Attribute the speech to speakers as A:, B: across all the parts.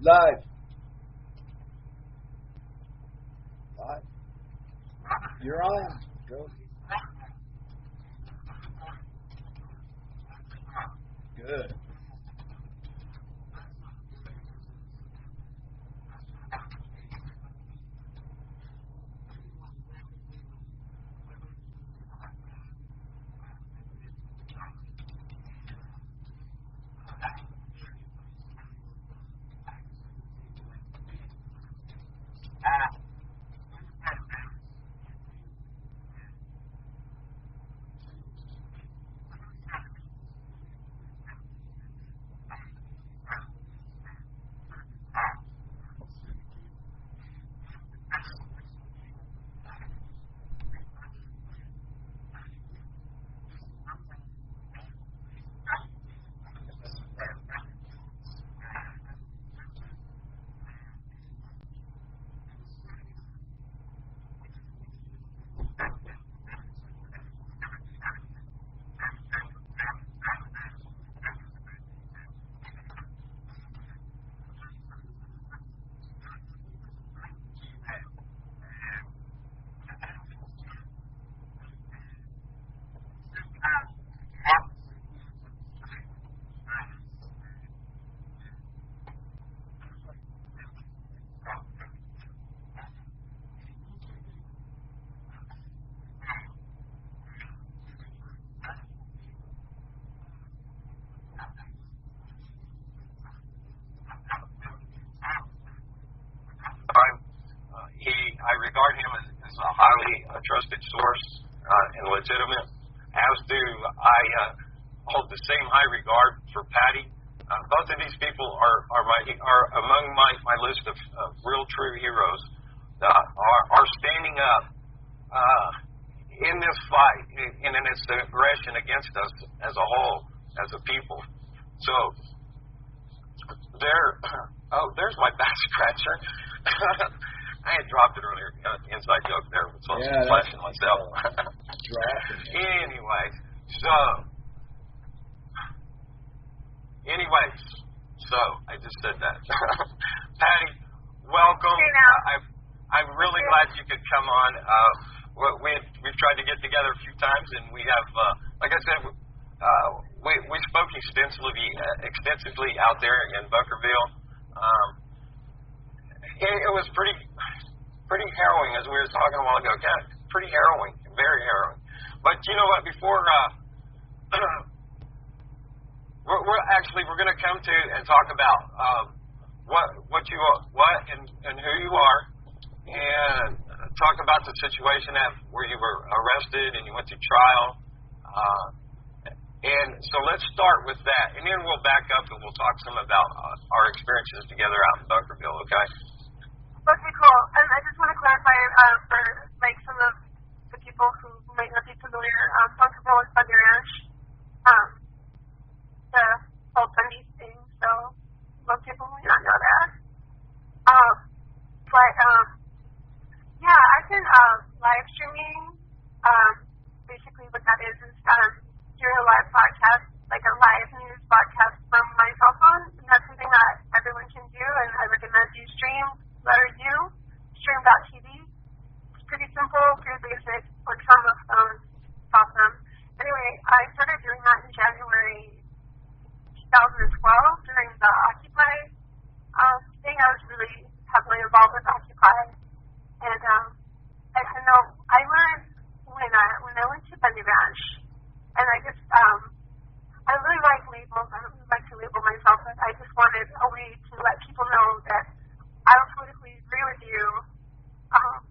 A: Live. Live. You're on. Go. Good.
B: I regard him as a highly trusted source and legitimate, as do I hold the same high regard for Patty. Both of these people are among my list of real true heroes that are standing up in this fight and in its aggression against us as a whole, as a people. So there's my back scratcher. I had dropped it earlier. Inside joke there. So I was flashing myself. Anyways, so I just said that. Patty, welcome. I'm really glad you could come on. We've tried to get together a few times, and we have, like I said, we spoke extensively out there in Bunkerville. It was pretty harrowing, as we were talking a while ago. Pretty harrowing, very harrowing. But you know what? Before we're going to come to and talk about what and who you are, and talk about the situation where you were arrested and you went to trial. And so let's start with that, and then we'll back up and we'll talk some about our experiences together out in Bunkerville, okay?
C: Okay, cool. And I just want to clarify for some of the people who might not be familiar, Bunkerville is Bundy Ranch, the whole Bundy thing, so most people may not know that. Yeah, I've been live streaming. Basically what that is doing a live podcast, like a live news broadcast from my cell phone, and that's something that everyone can do, and I recommend you stream.tv. It's pretty simple, pretty basic, works on the phone. It's awesome. Anyway, I started doing that in January 2012 during the Occupy thing. I was really heavily involved with Occupy, and I know I learned when I went to Bundy Ranch, and I just I really like labels. I really like to label myself, but I just wanted a way to let people know that I don't politically agree with you,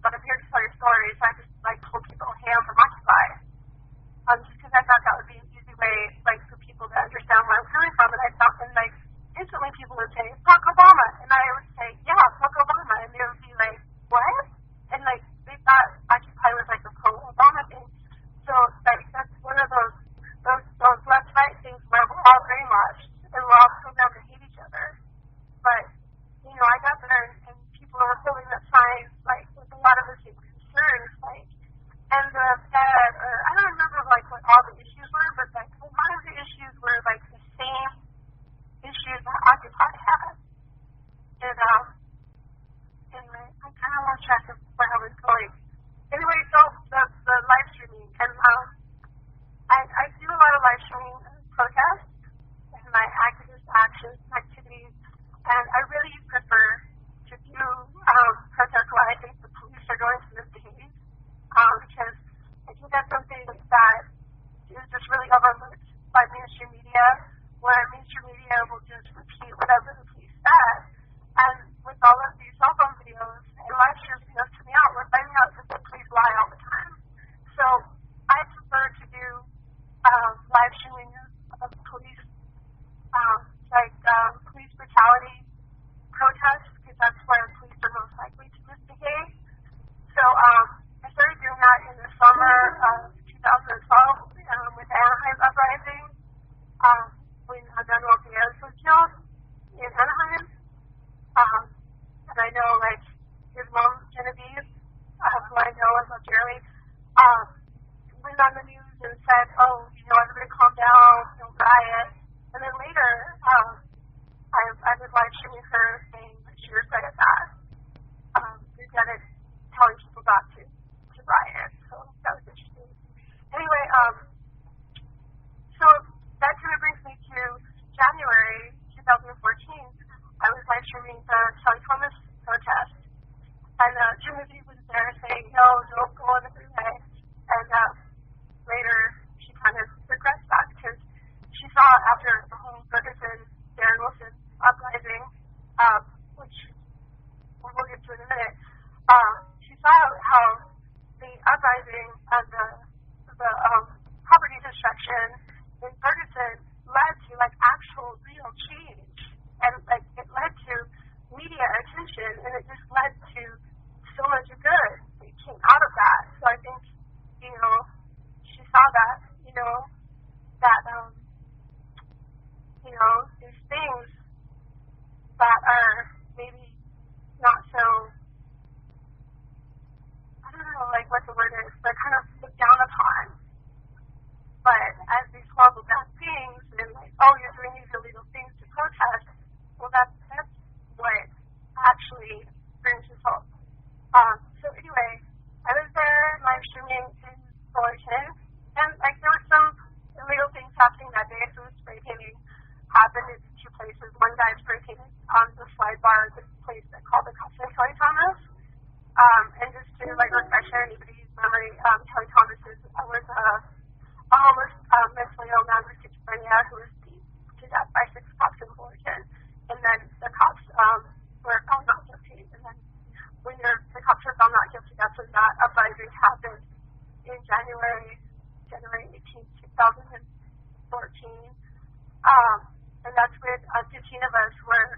C: but I'm here to tell your story. So I just told people, hey, I'm from Occupy, just because I thought that would be an easy way, for people to understand where I'm coming from. And I thought, and instantly people would say, fuck Obama, and I would say, yeah, fuck Obama, and they would be like, what? And they thought Occupy was a pro-Obama thing. So that's one of those left-right things where we're all brainwashed and we're all programmed to hate each other. But I got there and people were holding up signs with a lot of the same concerns, and the Fed, or I don't remember what all the issues were, but a lot of the issues were the same issues that Occupy had. And And anyway, I kind of lost track of where I was going. Anyway, so the live streaming, and I do a lot of live streaming protests and my activist actions and activities, and I really prefer to do protests where I think the police are going to misbehave, because I think that's something that is just really overlooked by mainstream media, where mainstream media will just repeat whatever the police said. And with all of these cell phone videos and live stream videos coming out, we're finding out that the police lie all the time. So I prefer to do live streaming of police, police brutality protests, because that's where police are most likely to misbehave. So I started doing that in the summer of 2012 with the Anaheim uprising, when Manuel Diaz was killed in Anaheim. And I know, like, his mom, Genevieve, who I know and love dearly, went on the news and said, oh, everybody calm down, don't riot. And then later, I was live streaming her saying that she regretted that. Regretted telling people not to riot. So that was interesting. Anyway, so that kind of brings me to January 2014. I was live streaming the Kelly Thomas protest, and Genevieve was there saying, no, don't go on the freeway. And later, she kind of regrets that, because she saw after the whole Ferguson, Darren Wilson uprising, which we'll get to in a minute, she saw how the uprising and the property destruction in Ferguson led to, like, actual real change. And, like, it led to media attention, and it just led to so much good that came out of that. So I think, she saw that, these things that are maybe not so, I don't know, like, what the word is, they're kind of looked down upon. But as these horrible bad things, and like, oh, you're doing these illegal things to protest, well, that's what actually brings results. So anyway, I was there live streaming in Fullerton, and like there were some illegal things happening that day. So spray painting happened in two places. One guy spray painted on the slide bar at the place that called the cops on Kelly Thomas. And just to like refresh anybody's memory, Kelly Thomas was a homeless, mentally ill man with schizophrenia who was beat to death by 6 cops in Fullerton. And then the cops were found not guilty. And then when the cops were found not guilty, that's when that uprising happened in January 18, 2014. And that's when 15 of us were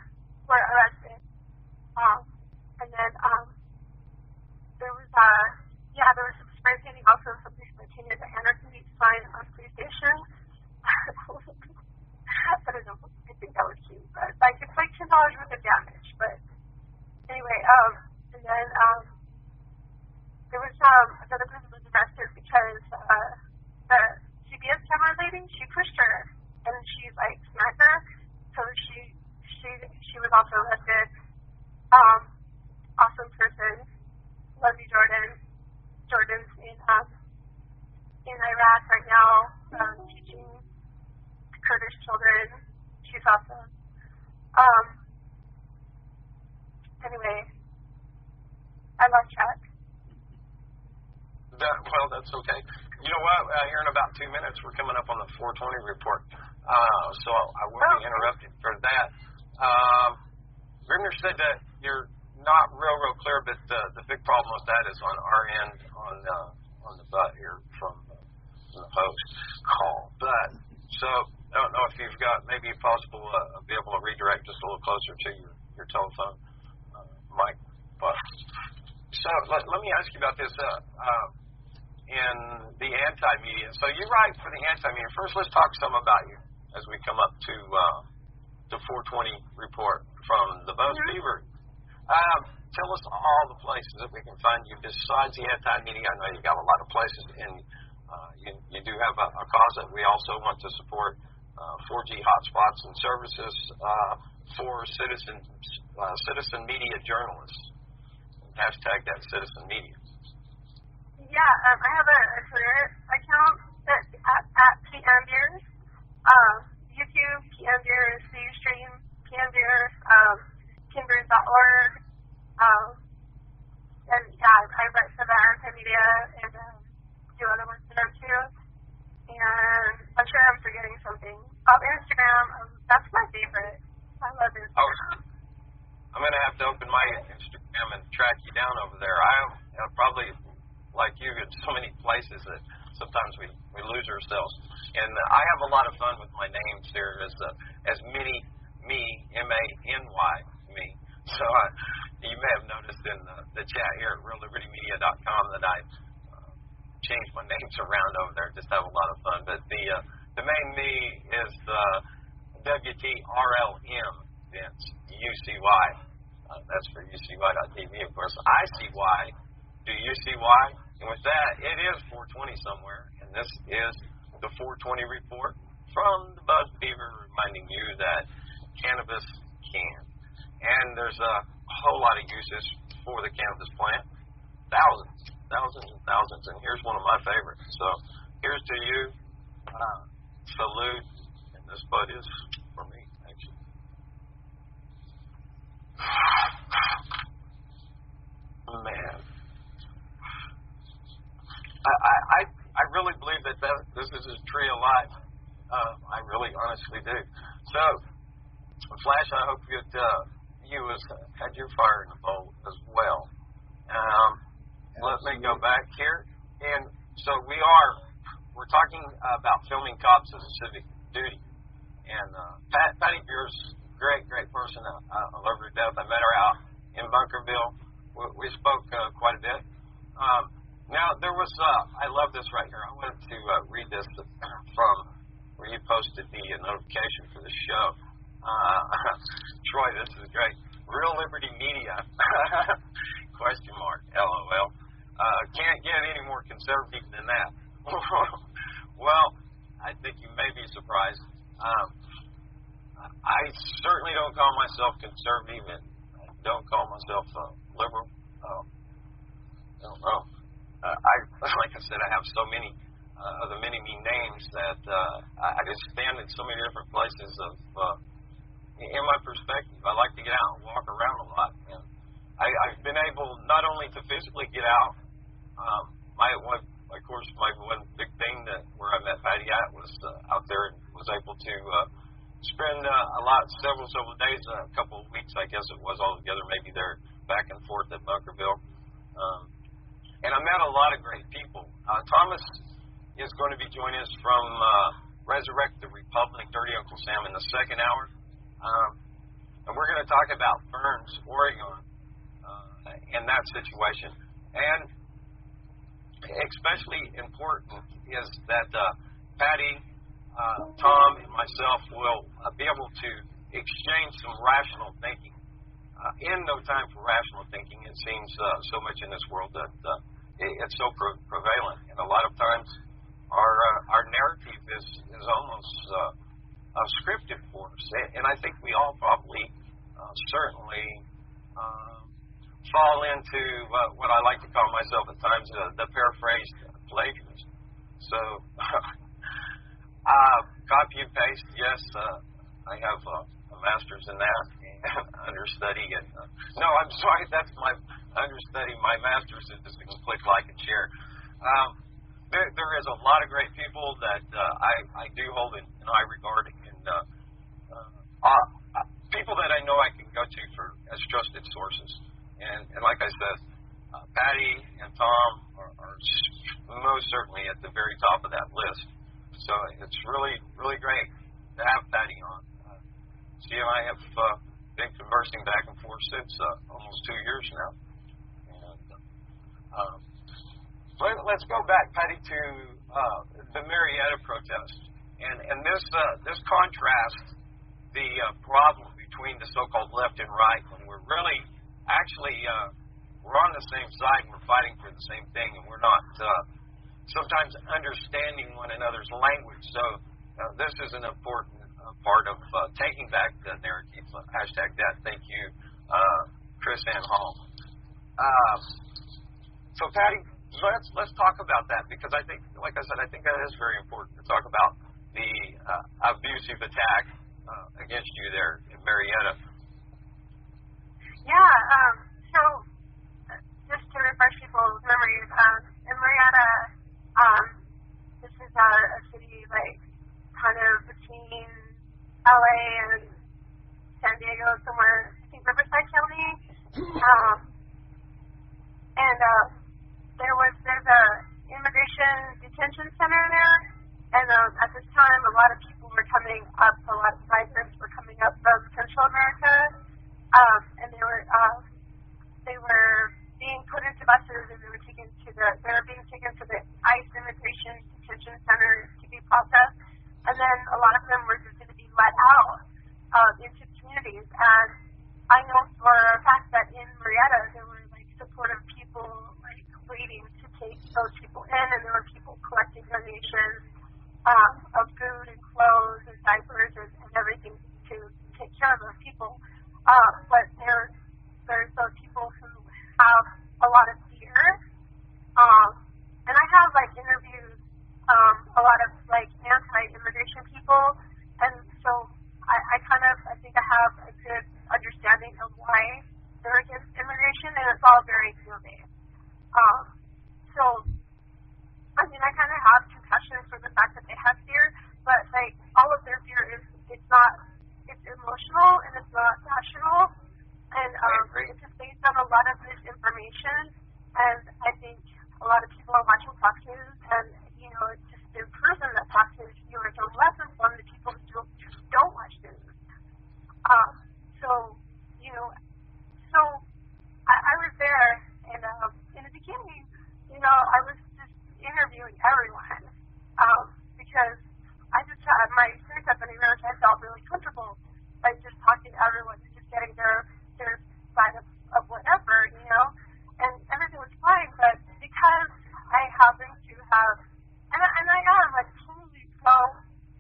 C: arrested. And then there was some spray painting, also somebody spray painted the anarchy sign on the police station. I don't know, I think that was cute, but like it's like $10 worth of damage. But anyway, and then there was another person was arrested because the CBS camera lady, she pushed her and she like smacked her, so she was also arrested. Awesome person, love you, Jordan. Jordan's in Iraq right now, teaching Kurdish children. She's awesome. Anyway, I lost track.
B: Well, that's okay. You know what? Here in about 2 minutes, we're coming up on the 420 report. So I will be interrupted for that. Grimner said that you're not real clear, but the big problem with that is on our end, on the butt here from the host call. But so I don't know if you've got maybe possible be able to redirect just a little closer to your telephone mic. But so let me ask you about this. In the anti-media. So you write for the anti-media. First, let's talk some about you as we come up to the 420 report from the Buzz Fever. Tell us all the places that we can find you besides the anti-media. I know you got a lot of places, and you do have a cause that we also want to support, 4G hotspots and services for citizen media journalists. Hashtag that citizen media.
C: Yeah, I have a Twitter account at TiNTfRT. YouTube, TiNTfRT, Ustream, TiNTfRT, Timbers.org. And yeah, I write for the Anti-Media and do other work for them too. And I'm sure I'm forgetting something. Instagram, that's my favorite. I love Instagram.
B: Oh, I'm going to have to open my Instagram and track you down over there. I'm probably, like you, in so many places that sometimes we lose ourselves. And I have a lot of fun with my names here as Mini Me, M-A-N-Y, me. So you may have noticed in the chat here at reallibertymedia.com that I changed my names around over there. Just have a lot of fun. But the main me is WTRLM, Vince, UCY. That's for UCY.tv, of course. I see why. Do you see why? And with that, it is 420 somewhere, and this is the 420 report from the Buzz Beaver, reminding you that cannabis can. And there's a whole lot of uses for the cannabis plant. Thousands and thousands. And here's one of my favorites. So here's to you. Salute. And this bud is for me, actually. Man. I really believe that this is a tree of life. I really honestly do. So, Flash, I hope that you had your fire in the bowl as well. Let me go back here. And so we're talking about filming cops as a civic duty. And Patty Beer's great person. I love her to death. I met her out in Bunkerville. We spoke quite a bit. Now, there was, I love this right here. I wanted to read this from where you posted the notification for the show. Troy, this is great. Real Liberty Media, question mark, LOL. Can't get any more conservative than that. Well, I think you may be surprised. I certainly don't call myself conservative, and I don't call myself liberal. I don't know. Like I said, I have so many of the many names that I just stand in so many different places in my perspective. I like to get out and walk around a lot. And I've been able not only to physically get out. Of course, my one big thing where I met Patty at was out there and was able to spend several days, a couple of weeks, I guess it was altogether, maybe there back and forth at Bunkerville. And I met a lot of great people. Thomas is going to be joining us from Resurrect the Republic, Dirty Uncle Sam, in the second hour. And we're going to talk about Burns, Oregon, and that situation. And especially important is that Patty, Tom, and myself will be able to exchange some rational thinking. In no time for rational thinking, it seems so much in this world that it's so prevalent. And a lot of times our narrative is almost scripted for us. And I think we all probably certainly fall into what I like to call myself at times the paraphrased plagiarist. So copy and paste, yes, I have a master's in that and understudy. And no, I'm sorry, that's my understudy. My master's is just click, like, and share. There is a lot of great people that I do hold in high regard, and people that I know I can go to as trusted sources. And like I said, Patty and Tom are most certainly at the very top of that list. So it's really, really great to have Patty on. She and I have been conversing back and forth since almost 2 years now. And let's go back, Patty, to the Marietta protest. And this contrasts the problem between the so-called left and right, when we're really actually we're on the same side and we're fighting for the same thing, and we're not sometimes understanding one another's language. So this is an important part of taking back the narrative. Hashtag that. Thank you, Chris and Hall. So Patty, let's talk about that, because I think, like I said, I think that is very important to talk about the abusive attack against you there in Marietta.
C: Yeah. So just to refresh people's memories, in Marietta, this is a city like kind of between LA and San Diego, somewhere, I think Riverside County. There's a immigration detention center there, and at this time a lot of people were coming up, a lot of migrants were coming up from Central America, and they were being put into buses, and they were being taken to the ICE immigration detention center to be processed, and then a lot of them were just going to be let out into communities. And I know for a fact that in Marietta there were like supportive people like waiting to take those people in, and there were people collecting donations of food and clothes and diapers and everything to take care of those people. But there's those people who have a lot of fear. And I have like interviewed a lot of like anti-immigration people, and so I think I have a good understanding of why they're against immigration, and it's all very fear-based. So, I mean, I kind of have compassion for the fact that they have fear, but like all of their fear it's emotional and it's not rational, and it's just based on a lot of misinformation. And I think a lot of people are watching Fox News, and you know, it's just been proven that Fox News viewers are less informed than people who don't watch news. So I was there, and in the beginning, you know, I was just interviewing everyone because I just had my experience at Bunny Ranch. I felt really comfortable, like just talking to everyone, just getting their side of whatever, you know, and everything was fine. But because I happen to have, and I am like totally pro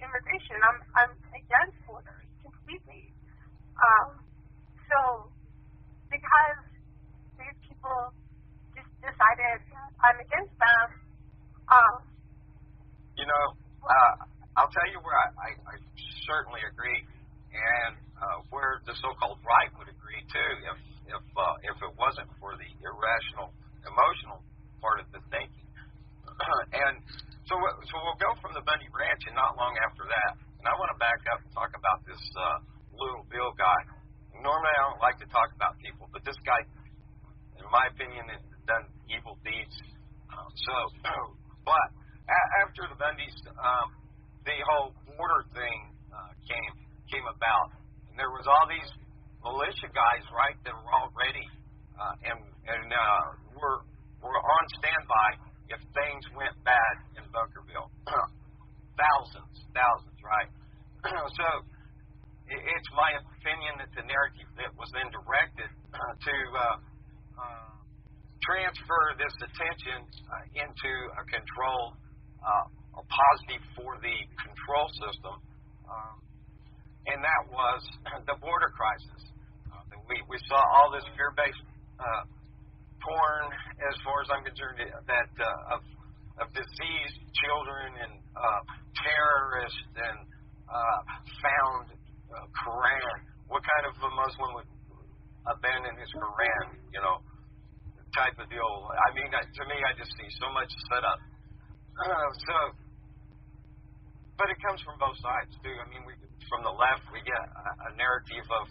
C: immigration. I'm against borders completely. So because these people just decided that I'm against them.
B: You know, I'll tell you where I certainly agree, and where the so-called right would agree too, if it wasn't for the irrational, emotional part of the thinking. And so we'll go from the Bundy Ranch, and not long after that. And I want to back up and talk about this Little Bill guy. Normally I don't like to talk about people, but this guy, in my opinion, has done evil deeds. But after the Bundys, the whole border thing came about, and there was all these militia guys, right, that were all ready and were on standby if things went bad in Bunkerville. Thousands, right? So it's my opinion that the narrative that was then directed to transfer this attention into a control, a positive for the control system, and that was the border crisis. We saw all this fear-based porn, as far as I'm concerned, that of diseased children and terrorists and found Quran. What kind of a Muslim would abandon his Quran, you know, type of deal? I mean, to me, I just see so much set up. But it comes from both sides, too. I mean, from the left, we get a narrative of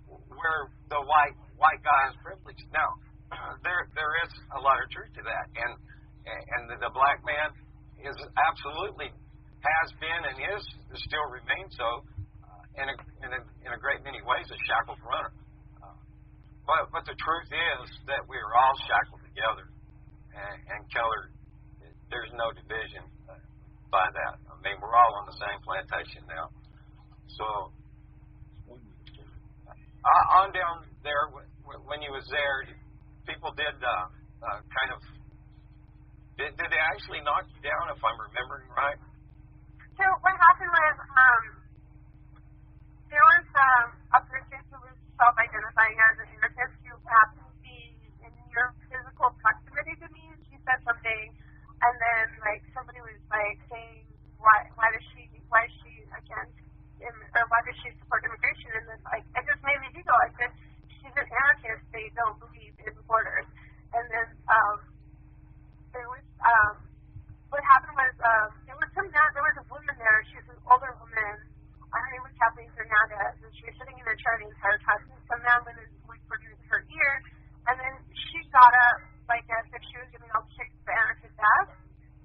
B: where the white guy is privileged. Now, there is a lot of truth to that, and the black man is absolutely has been and still remains so in a great many ways a shackled runner. But the truth is that we are all shackled together, and Keller, there's no division by that. I mean, we're all on the same plantation now. So on down there, when you was there, people did kind of did they actually knock you down, if I'm remembering right?
C: So what happened was, there was a person who was self-identifying as an anarchist who happened to be in near physical proximity to me, and she said something, and then like somebody was like saying, why is she against, or why does she support immigration? And then like it just made me giggle. I said, she's an anarchist. They don't believe in borders. And then there was what happened was there was a woman there. She was an older woman. Her name was Kathleen Fernandez, and she was sitting in a chair the entire time. And some man went and whispered in her ear, and then she got up like as if she was gonna go kick the anarchist ass.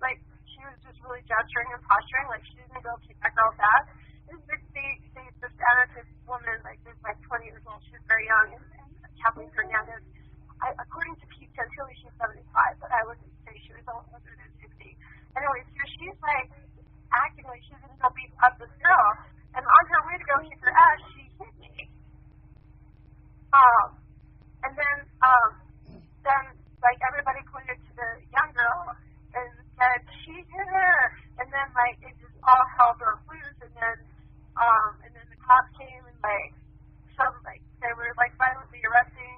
C: Like she was just really gesturing and posturing, like she was gonna go kick that girl's ass. And this anarchist woman, like was like 20 years old. She was very young, and Kathleen Fernandez, according to Pete Santilli, she's 75, but I wouldn't say she was older than 60. Anyway, so she's like acting like she's gonna go beat up this girl, and on her way to go kick her ass, she hit me. And then like everybody pointed to the young girl and said she hit her, and then like it just all hell broke loose, and then the cops came and like they were like violently arresting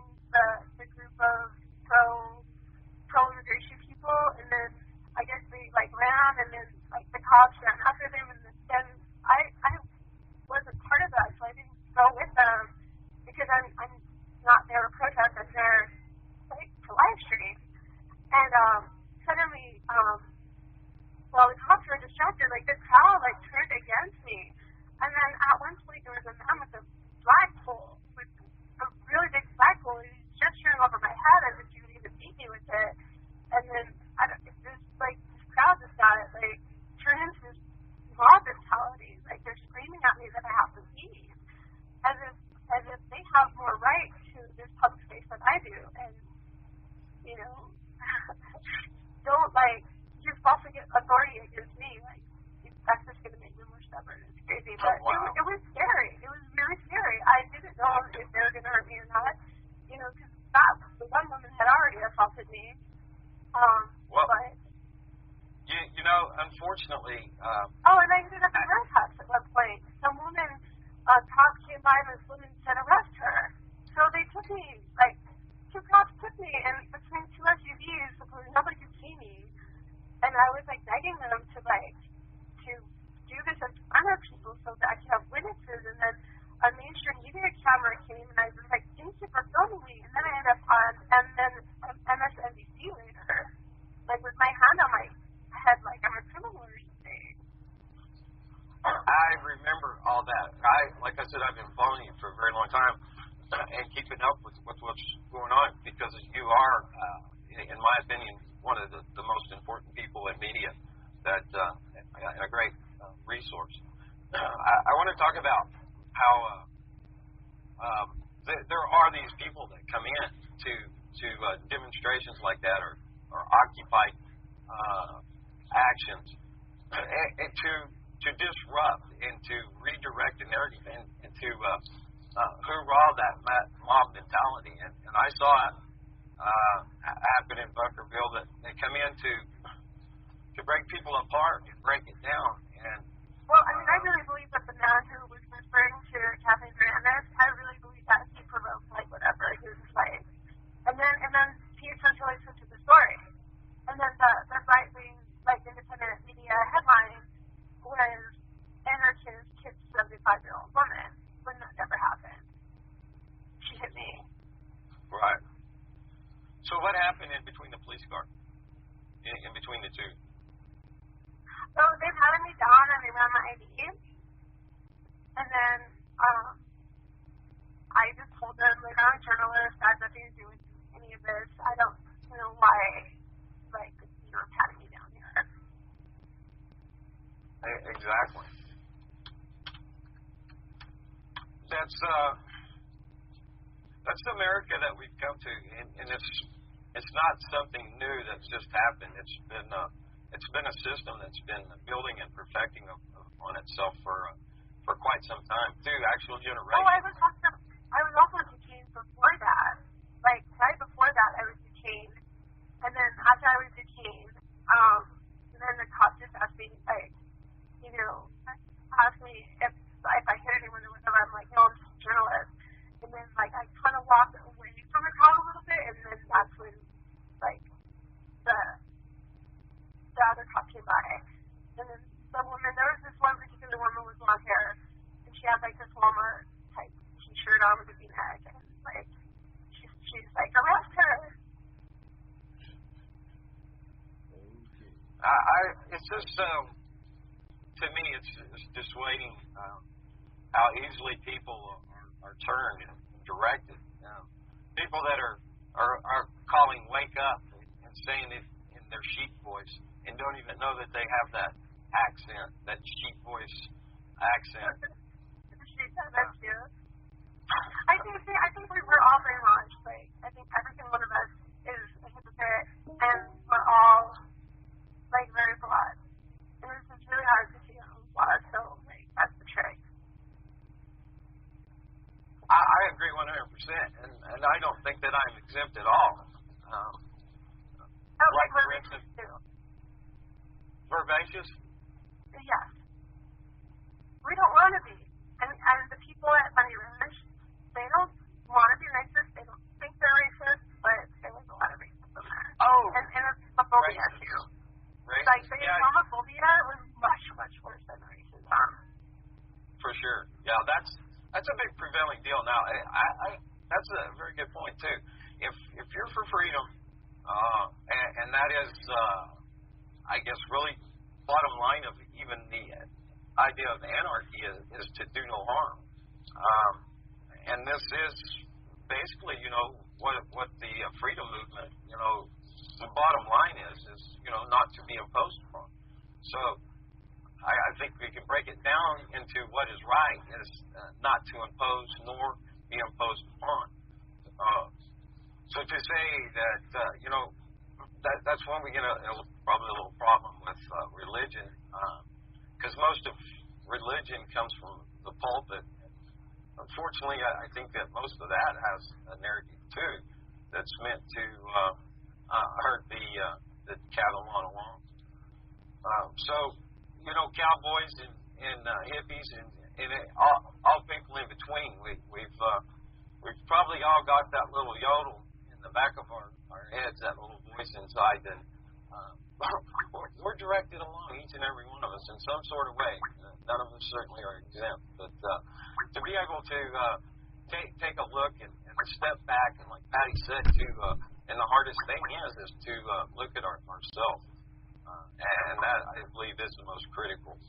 C: the group of pro immigration people, and then I guess they like ran, and then like the cops ran after them, and then I wasn't part of that, so I didn't go with them because I'm not there to protest. I'm there like to live stream, and suddenly while the cops were distracted, like the crowd like turned against me, and then at one point there was a man with a flagpole, with a really big flagpole. He was gesturing over my head as if he would even beat me with it, and then this crowd just got like turned into this mob mentality. Like they're screaming at me that I have to leave, as if they have more right to this public space than I do, and you know, don't like use false authority against me. Like that's just gonna make me more stubborn. It's crazy, but it was scary. It was really scary. I didn't know if they were gonna hurt me or not. You know, because the one woman had already assaulted me. But
B: you know, unfortunately.
C: And I ended up in handcuffs at one point. Some woman, cops came by and this woman said arrest her. So they took me, like, two cops took me, and between two SUVs, where nobody could see me, and I was like begging them to do this in front of people so that I could have witnesses, and then a mainstream media camera came, and I was like, thank you for filming me, and then I ended up on MSNBC later, like with my hand on my head like I'm a criminal or something.
B: I remember all that. Like I said, I've been following you for a very long time and keeping up with what's going on, because you are, in my opinion, one of the most important people in media that a great resource. I want to talk about how there are these people that come in to demonstrations like that or Occupy actions and to disrupt and to redirect the narrative and to hoorah that mob mentality. And I saw it happen in Bunkerville, that they come in to break people apart and break it down. And
C: well, I mean, I really believe that the man who was referring to Kathleen Fernandez, I really believe that he provoked like whatever he was like, and then he essentially switched the story. And then the right-wing, like, independent media headline was anarchist hits 75-year-old woman, when that never happened. She hit me.
B: Right. So what happened in between the police car? In between the two?
C: So they patted me down and they ran my ID. And then I just told them, like, I'm a journalist, I have nothing to do with any of this. I don't know why, like, you're patting me down here.
B: Exactly. That's America that we've come to, and it's not something new that's just happened. It's been a system that's been building and perfecting on itself for quite some time, through actual generations.
C: I was also detained before that. Like, right before that, I was detained. And then after I was detained, then the cops just asked me, like, you know, walk away from the crowd a little bit, and then that's when, like, the other cop came by. And then the woman, there was this one particular woman with long hair, and she had, like, this Walmart type t-shirt on with a v-neck, and, like, she's like, arrest her.
B: It's just, to me, it's dissuading how easily people are turned and directed. People that are calling "wake up" and saying it in their sheep voice and don't even know that they have that accent, that sheep voice accent.
C: That's cute. I think we're all brainwashed. Like, I think every single one of us is a hypocrite, and we're all, like, very flawed. And it's really hard to see how flawed, so, like, that's the trick.
B: I agree 100%, and I don't think that I'm exempt at all. Like, for instance, verbacious?
C: Yes. We don't want to be. And the people at Bunny Ranch, they don't want to be racist. They don't think they're racist, but there was a lot of racism there.
B: Oh.
C: And Islamophobia, too.
B: Racist?
C: Like, the Islamophobia was much, much worse than racism.
B: For sure. Yeah, that's a big prevailing deal now. That's a very good point, too. If you're for freedom, and that is, I guess, really bottom line of even the idea of anarchy is to do no harm. And this is basically, what the freedom movement, the bottom line is, not to be imposed upon. So I think we can break it down into what is right is not to impose nor be imposed upon. So to say that, that's when we get probably a little problem with religion, because most of religion comes from the pulpit. Unfortunately, I think that most of that has a narrative too that's meant to hurt the cattle on along. So, cowboys and hippies and all people in between, we've probably all got that little yodel in the back of our heads, that little voice inside that we're directed along, each and every one of us, in some sort of way. None of us certainly are exempt, but to be able to take a look and step back, and like Patty said, and the hardest thing is to look at ourselves, and that, I believe, is the most critical.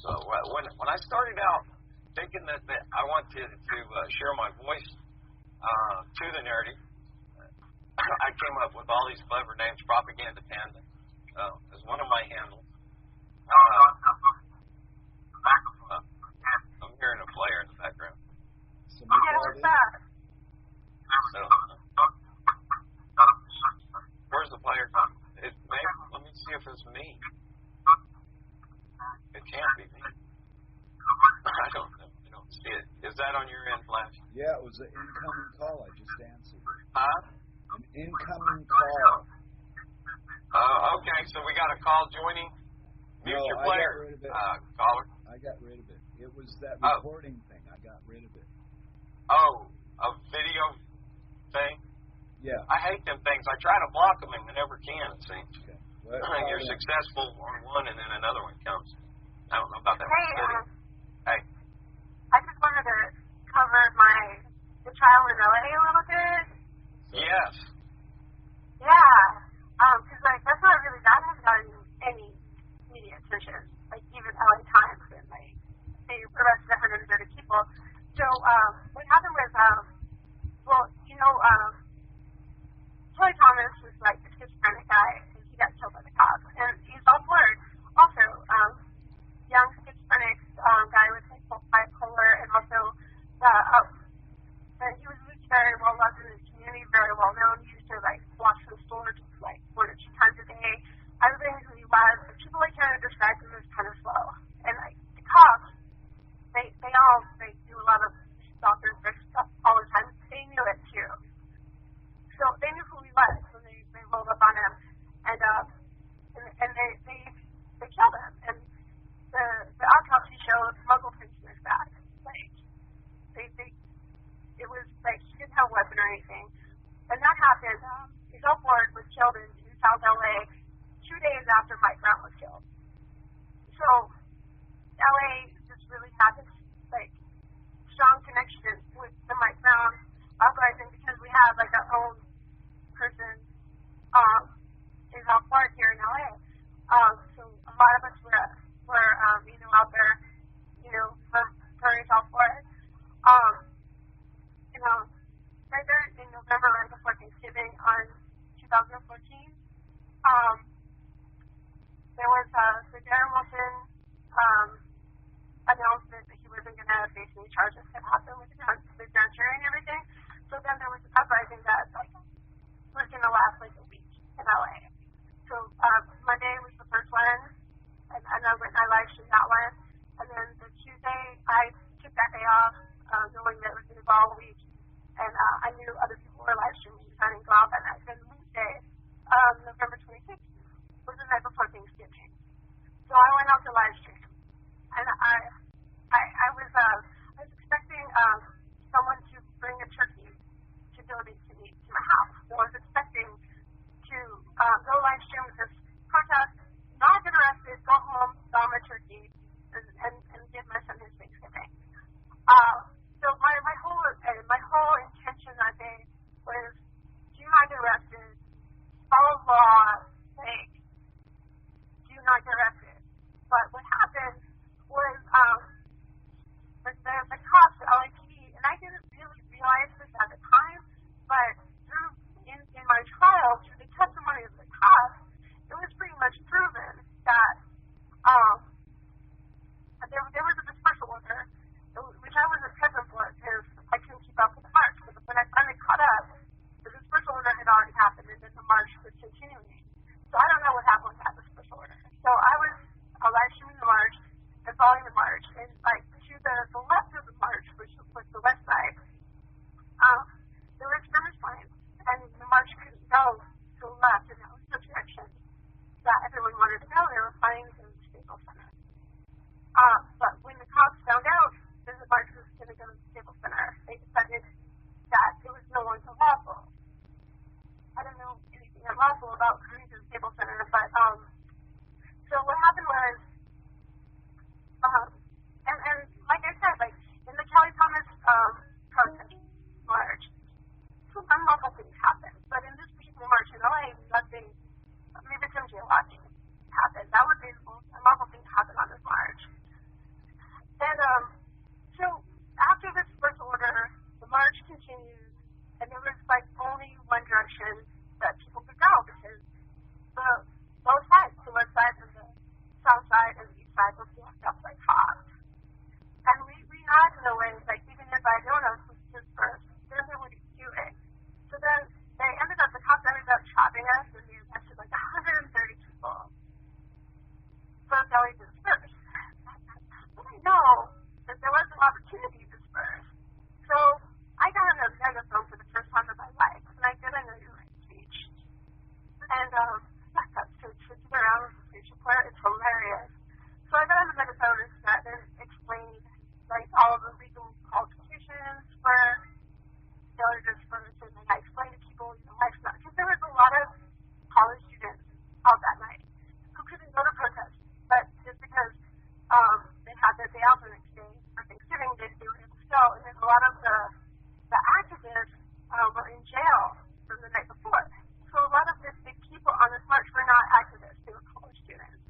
B: So when I started out thinking that I wanted to share my voice to the narrative, I came up with all these clever names. Propaganda Panda is one of my handles. I'm hearing a player in the background.
C: What's that?
B: So, where's the player? Let me see if it's me. It can't be me. I don't know. I don't see it. Is that on your end, Flash?
A: Yeah, it was an incoming call. I just answered.
B: Huh?
A: An incoming call.
B: Okay, so we got a call joining. Mute your player.
A: I got rid of it.
B: Caller.
A: I got rid of it. It was that recording thing. I got rid of it.
B: Oh, a video thing?
A: Yeah.
B: I hate them things. I try to block them and I never can, it seems.
A: Okay. Well,
B: And you're successful on one and then another one comes. I don't know about that.
C: Hey,
B: Hey.
C: I just wanted to cover the trial in LA a little bit.
B: Yes.
C: Yeah. Because, like, that hasn't gotten any media attention. Like, even LA Times, and, like, they arrested 130 people. So, what happened was, Troy Thomas was, like, the schizophrenic guy, and he got killed by the cops. And he's all blurred. Also, young schizophrenic guy with, like, bipolar, and also, and he was very well loved in his community, very well known. He used to, like, watch the store just, like, 1 or 2 times a day. Everybody knew who he was, but people, like, kind of described him as kind of slow. And, like, the cops, they do a lot of stalker stuff all the time. They knew it, too. So they knew who he was when they rolled up on him, and they killed him. And the autopsy showed muzzle prints in his back. Like, it was like he didn't have weaponry anything. And that happened. Gazelle Ford was killed in South LA 2 days after Mike Brown was killed. So LA just really had this like strong connection with the Mike Brown uprising because we have like our own person in South Park here in LA. So a lot of us were out there, for South Florida. Right there in November, right before Thanksgiving on 2014, there was the Darren Wilson announcement that he wasn't going to face any charges that happened with the grand jury and everything. So then there was an uprising that was going to last like a week in LA. So Monday was the first one, and I live streamed that one. And then the Tuesday, I took that day off, knowing that it was going to go all week. And I knew other people were live streaming, so I didn't go out that night. Then Wednesday, November 26th, was the night before Thanksgiving. So I went out to live stream, and I was expecting someone to bring a turkey to donate to me to my house. So I was expecting to go live stream with this protest, not get arrested, go home, saw my turkey, and give my son his Thanksgiving. So my whole intention that day was do not get arrested, follow law, do not get arrested. But what happened was the cops, the LAPD, and I didn't really realize this at the time, but in my trial, through the testimony of the cops, it was pretty much proven that there was a dispersal order, which I wasn't present for because I couldn't keep up with the march. But when I finally caught up, the dispersal order had already happened, and then the march was continuing. So I don't know what happened with that dispersal order. So I was live streaming the march and following the march, and to the left of the march, which was the west side, there were skirmish lines, and the march couldn't go to the left, and that was the direction that everyone wanted to go. They were flying to the Staples Center. But when the cops found out that the march was going to go to the Staples Center, they decided that it was no longer lawful. I don't know anything unlawful about going to the Staples Center, but so what happened was, and like I said, in the Kelly Thomas protest march, some unlawful things happened. But in this particular march in LA, nothing, maybe some jaywalking happened. That would be the most unlawful thing to happen on this march. And so after this first order, the march continued, and there was only one direction that people could go because both sides, the west side and the south side and the east side, were blocked up by cops. And we had no way, even if I don't know who's dispersed, there's no way to do it. So then the cops ended up trapping us, and they arrested 130 people. So that's how we dispersed. But I know that there was an opportunity to disperse. So I got on a megaphone for the first time in my life, and I did an inaugurated speech. And to sit around with the speech report, it's hilarious. So I got on the megaphone and explained all of the legal qualifications for failure to disperse, and I explained to people, life's not, because there was a lot of college students out that night who couldn't go to protest, but just because they had their day off the next day for Thanksgiving, they were able to go. And then a lot of the activists were in jail from the night before. So a lot of the people on this march were not activists, they were college students.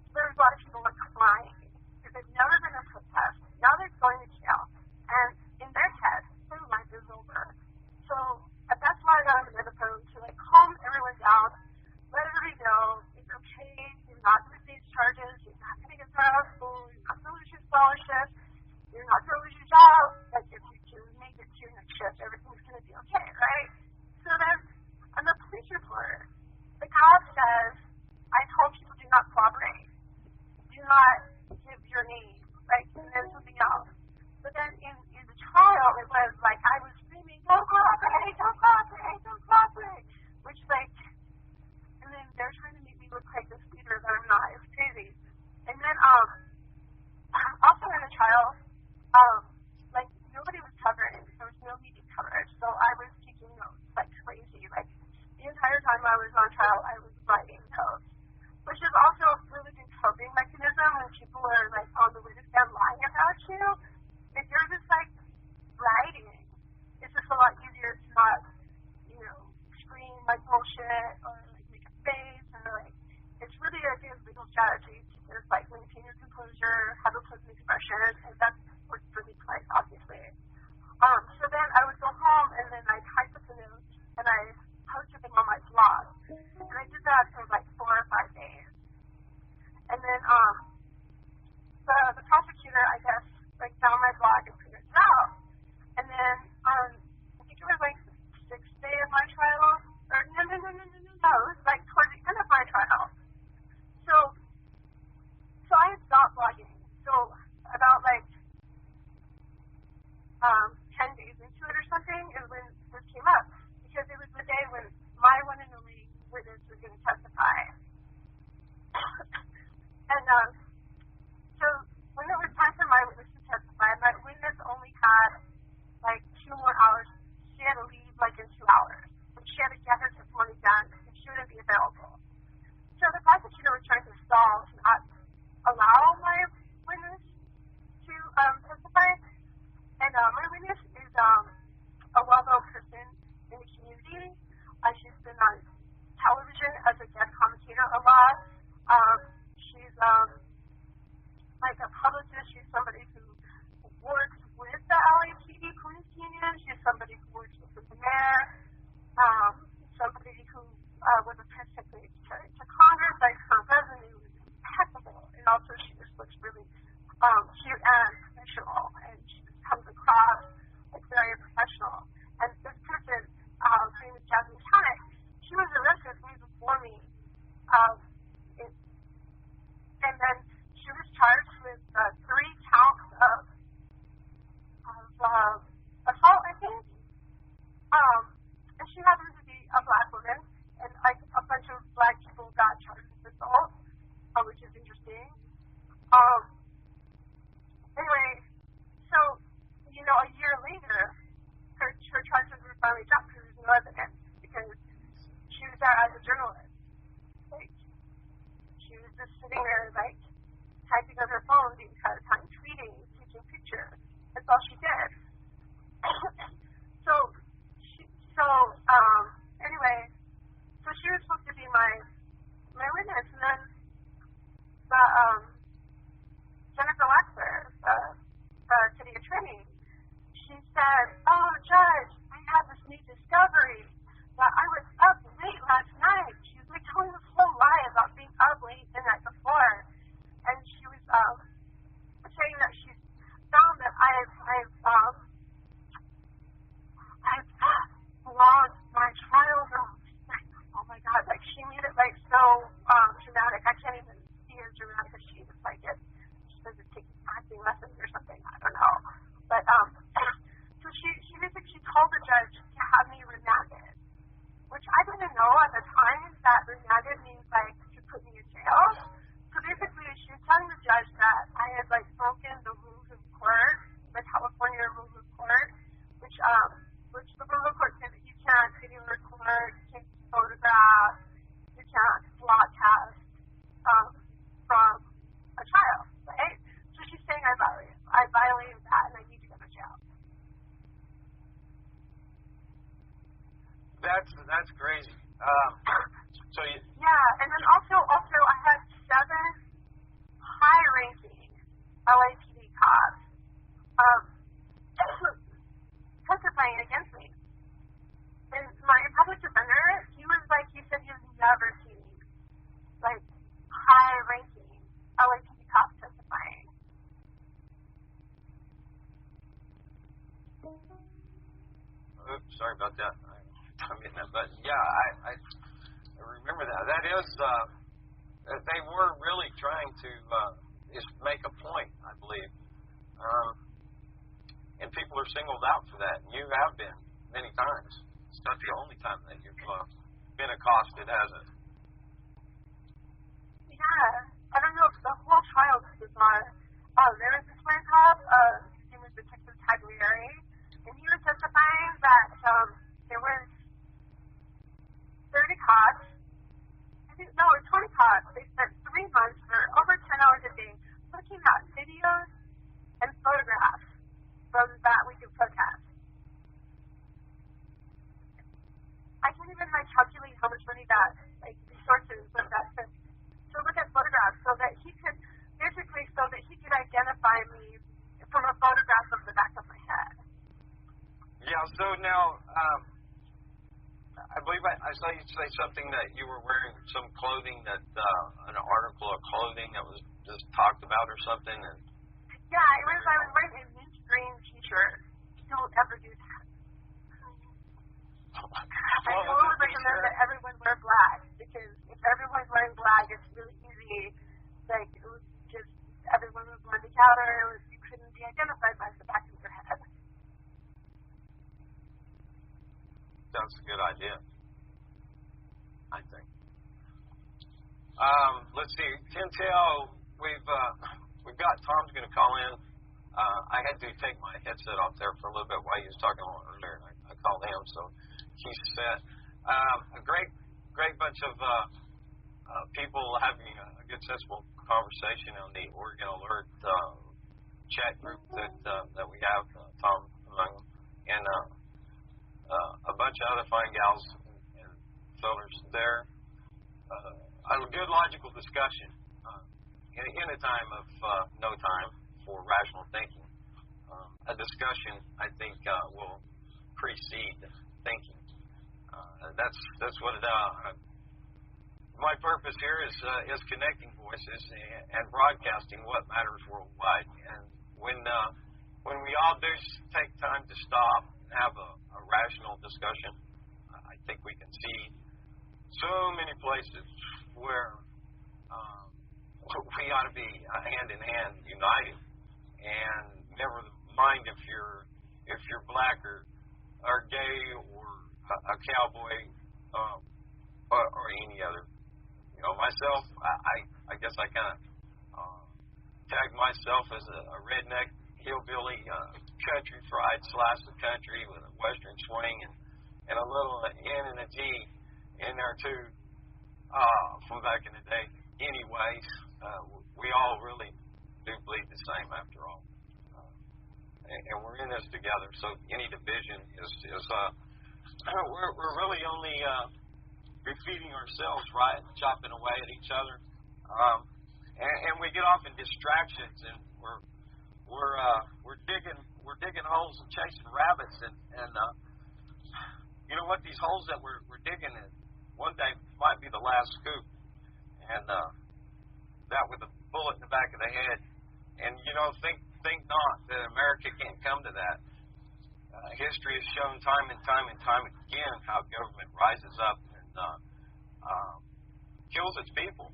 C: So there was a lot of people crying because they've never been in protest. Now they're going to jail. And in their head, their life is over. So that's why I got on the megaphone to calm everyone down, let everybody know it's okay, you're not going to face charges, you're not going to get thrown out of school, you're not going to lose your scholarship, you're not going to lose your job, if you can make it to your next shift, everything's going to be okay, right? time I was on trial, I was writing notes, which is also a really good coping mechanism when people are like on the witness stand lying about you. If you're just like writing, it's just a lot easier to not, scream like bullshit or like make a face or like. It's really a good legal strategy to just like maintain your composure, have a pleasant expression, and that's worked really twice, obviously. So then I would go home and then I typed up the notes and I posted them on my blog. And I did that for like 4 or 5 days. And then the prosecutor, I guess, like found my blog and printed it out. And then I think it was like the 6th day of my trial, or no, it was like towards the end of my trial. So I had stopped blogging. So about like 10 days into it or something is when this came up, because it was the day when my one and only witness was going to testify. And so when it was time for my witness to testify, my witness only had like 2 more hours. She had to leave like in 2 hours. And she had to get her testimony done and she wouldn't be available. So the prosecutor was trying to stall to not allow my witness to testify. And my witness is a well-known person in the community. She's been on television as a guest commentator a lot. She's like a publicist. She's somebody who works with the LAPD police union. She's somebody who works with the mayor. Somebody who was a press secretary to Congress. Like her resume was impeccable, and also she just looks really cute and professional, and she just comes across like very professional. And this person, her name is Jasmine Tannick, she was arrested way before me. And then she was charged with 3 counts of assault, I think. And she happens to be a black woman, and like a bunch of black people got charged with assault, which is interesting. Anyway, so a year later, her charges were finally dropped because there's no evidence, because she was there as a journalist. Like, she was just sitting there, like, typing on her phone the entire time, tweeting, taking pictures. That's all she did. Anyway, so she was supposed to be my witness, and then the Jennifer Waxler, the city attorney, she said, "Oh, Judge, I have this new discovery that I was up late last night." She was like telling this whole lie about being up late the night before, and she was saying that she found that I've lost my trial notes. Like, oh my God, like she made it like so dramatic. I can't even see as dramatic as she is. Like she says it's taking acting lessons or something. I don't know. But so she basically told the judge to have me remanded, which I didn't know at the time that remanded means like to put me in jail. So basically she was telling the judge that I had like broken the rules of court, the California rules of court, which the rules of court say that you can't video record, you can't photograph, you can't broadcast from a trial, right? So she's saying I violated that and I need to go to jail.
B: That's crazy.
C: Yeah, and then also I had 7 high-ranking LAPD cops testifying against me. And my public defender, he said he was never seen like high-ranking LAPD cops testifying.
B: Oops, sorry about that. I'm hitting that button. Yeah, I remember that. That is, they were really trying to just make a point, I believe. And people are singled out for that. You have been many times. It's not the only time that you've been accosted, has it?
C: Yeah, I don't know if the whole trial was bizarre. There was this one cop, his name was Detective Taglieri, and he was testifying that there was 30 cops videos and photographs from that week of protests. I can't even calculate how much money that, resources that took to look at photographs so that he could identify me from a photograph of the back of my head.
B: Yeah, so now, I believe I saw you say something that you were wearing some clothing that, an article of clothing that was just talked about or something. And
C: yeah, I was wearing a mint green t-shirt. Don't ever do that. I totally recommend that everyone wear black, because if everyone's wearing black, it's really easy, it was just, everyone would blend together, you couldn't be identified by the back of your head.
B: That's a good idea, I think. Let's see, TiNTfRT, we've got Tom's going to call in. I had to take my headset off there for a little bit while he was talking a little earlier, and I called him, so he's set. A great bunch of people having a good, sensible conversation on the Oregon Alert chat group that we have, Tom among them, and a bunch of other fine gals and fellers there. A good logical discussion in a time of no time for rational thinking. A discussion, I think, will precede thinking. That's what my purpose here is connecting voices and broadcasting what matters worldwide. And when we all do take time to stop and have a rational discussion, I think we can see so many places where we ought to be hand in hand, united, and never mind if you're black or gay or a cowboy or any other. You know, myself, I guess I kind of tag myself as a redneck hillbilly, country fried slice of country with a western swing and a little N and a G in there too, from back in the day. Anyways, we all really do bleed the same after all, and we're in this together. So any division is we're really only defeating ourselves, right? Chopping away at each other, and we get off in distractions, and we're digging holes and chasing rabbits, and you know what? These holes that we're digging in one day might be the last scoop, and that with a bullet in the back of the head. And you know, think not that America can't come to that. History has shown time and time again how government rises up and kills its people.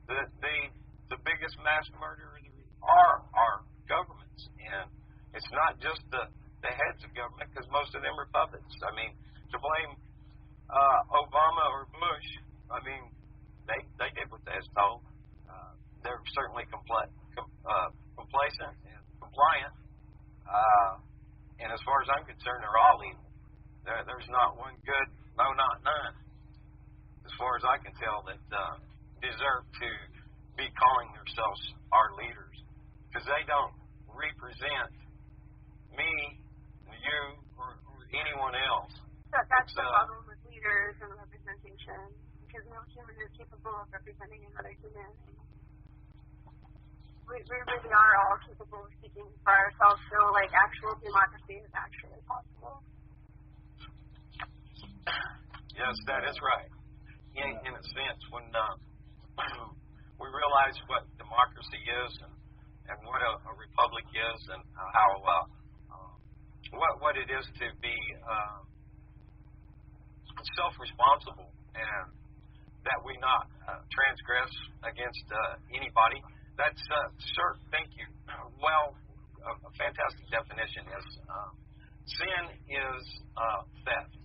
B: The biggest mass murderers are our governments, and it's not just the heads of government, because most of them are puppets. I mean, to blame Obama or Bush, I mean, they did what they was told. They're certainly complacent and compliant. And as far as I'm concerned, they're all evil. There's not one good, no, not none, as far as I can tell, that deserve to be calling themselves our leaders, because they don't represent me, you, or anyone else.
C: That's the problem with leaders and representation, because no human is capable of representing another human. We really are all capable of speaking for ourselves, so actual democracy is actually possible.
B: Yes, that is right. In a sense, when we realize what democracy is and what a republic is, and how what it is to be self-responsible, and that we not transgress against anybody. That's, sir, thank you. Well, a fantastic definition is sin is theft.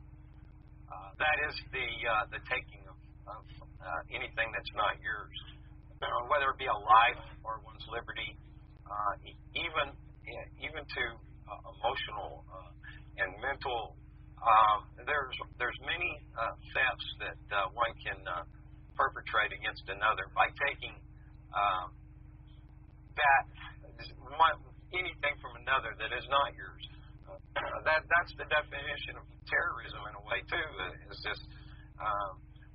B: That is the taking of anything that's not yours, whether it be a life or one's liberty, even to emotional and mental. There's many thefts that one can perpetrate against another by taking that want anything from another that is not yours. That's the definition of terrorism in a way too. Is just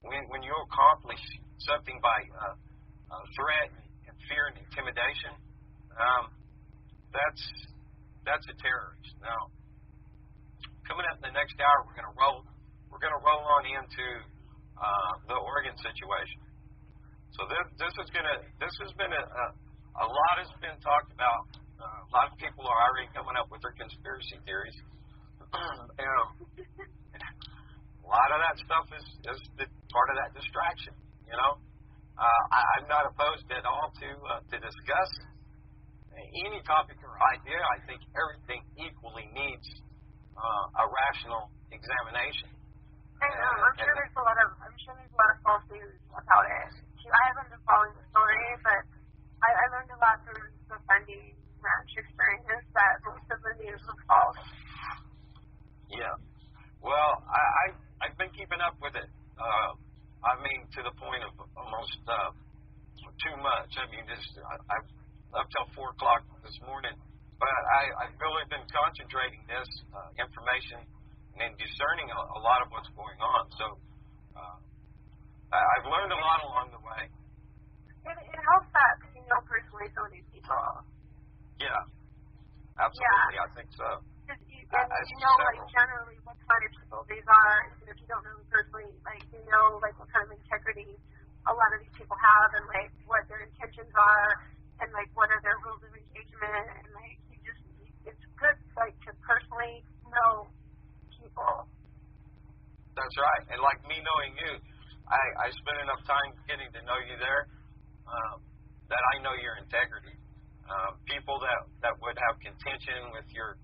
B: when you accomplish something by threat and fear and intimidation, that's a terrorist. Now, coming up in the next hour, we're going to roll on into the Oregon situation. So this has been a lot has been talked about. A lot of people are already coming up with their conspiracy theories. A lot of that stuff is part of that distraction. You know, I'm not opposed at all to discuss any topic or idea. I think everything equally needs a rational examination.
C: I'm sure there's a lot of false news about it. I haven't been following the story, but I learned a lot through the Bundy Ranch experience that most of the news was false.
B: Yeah. Well, I've been keeping up with it. I mean, to the point of almost too much. I mean, I've up till 4 o'clock this morning, but I've really been concentrating this information and discerning a lot of what's going on. So I've learned a lot along the way.
C: It helps that you know personally some of these people.
B: Yeah, absolutely. Yeah. I think so.
C: You know, like generally what kind of people these are. And if you don't know them personally, like you know, like what kind of integrity a lot of these people have, and like what their intentions are, and like what are their rules of engagement, and like it's good like to personally know people.
B: That's right. And like me knowing you, I spent enough time getting to know you there that I know your integrity. People that would have contention with your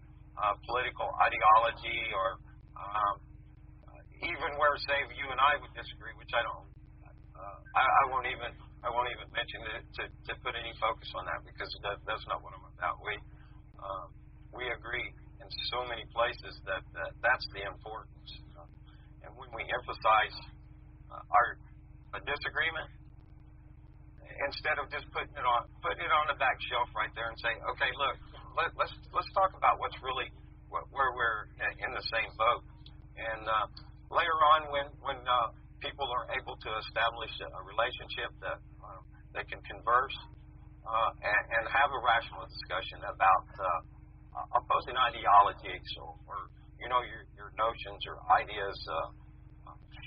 B: political ideology, or even where, say, you and I would disagree, which I don't. I won't even mention it to put any focus on that, because that's not what I'm about. We agree in so many places that's the importance. And when we emphasize our disagreement, instead of just putting it on the back shelf right there and say, okay, look, let's talk about what's really where we're in the same boat. And later on, when people are able to establish a relationship that they can converse and have a rational discussion about opposing ideologies or your notions or ideas,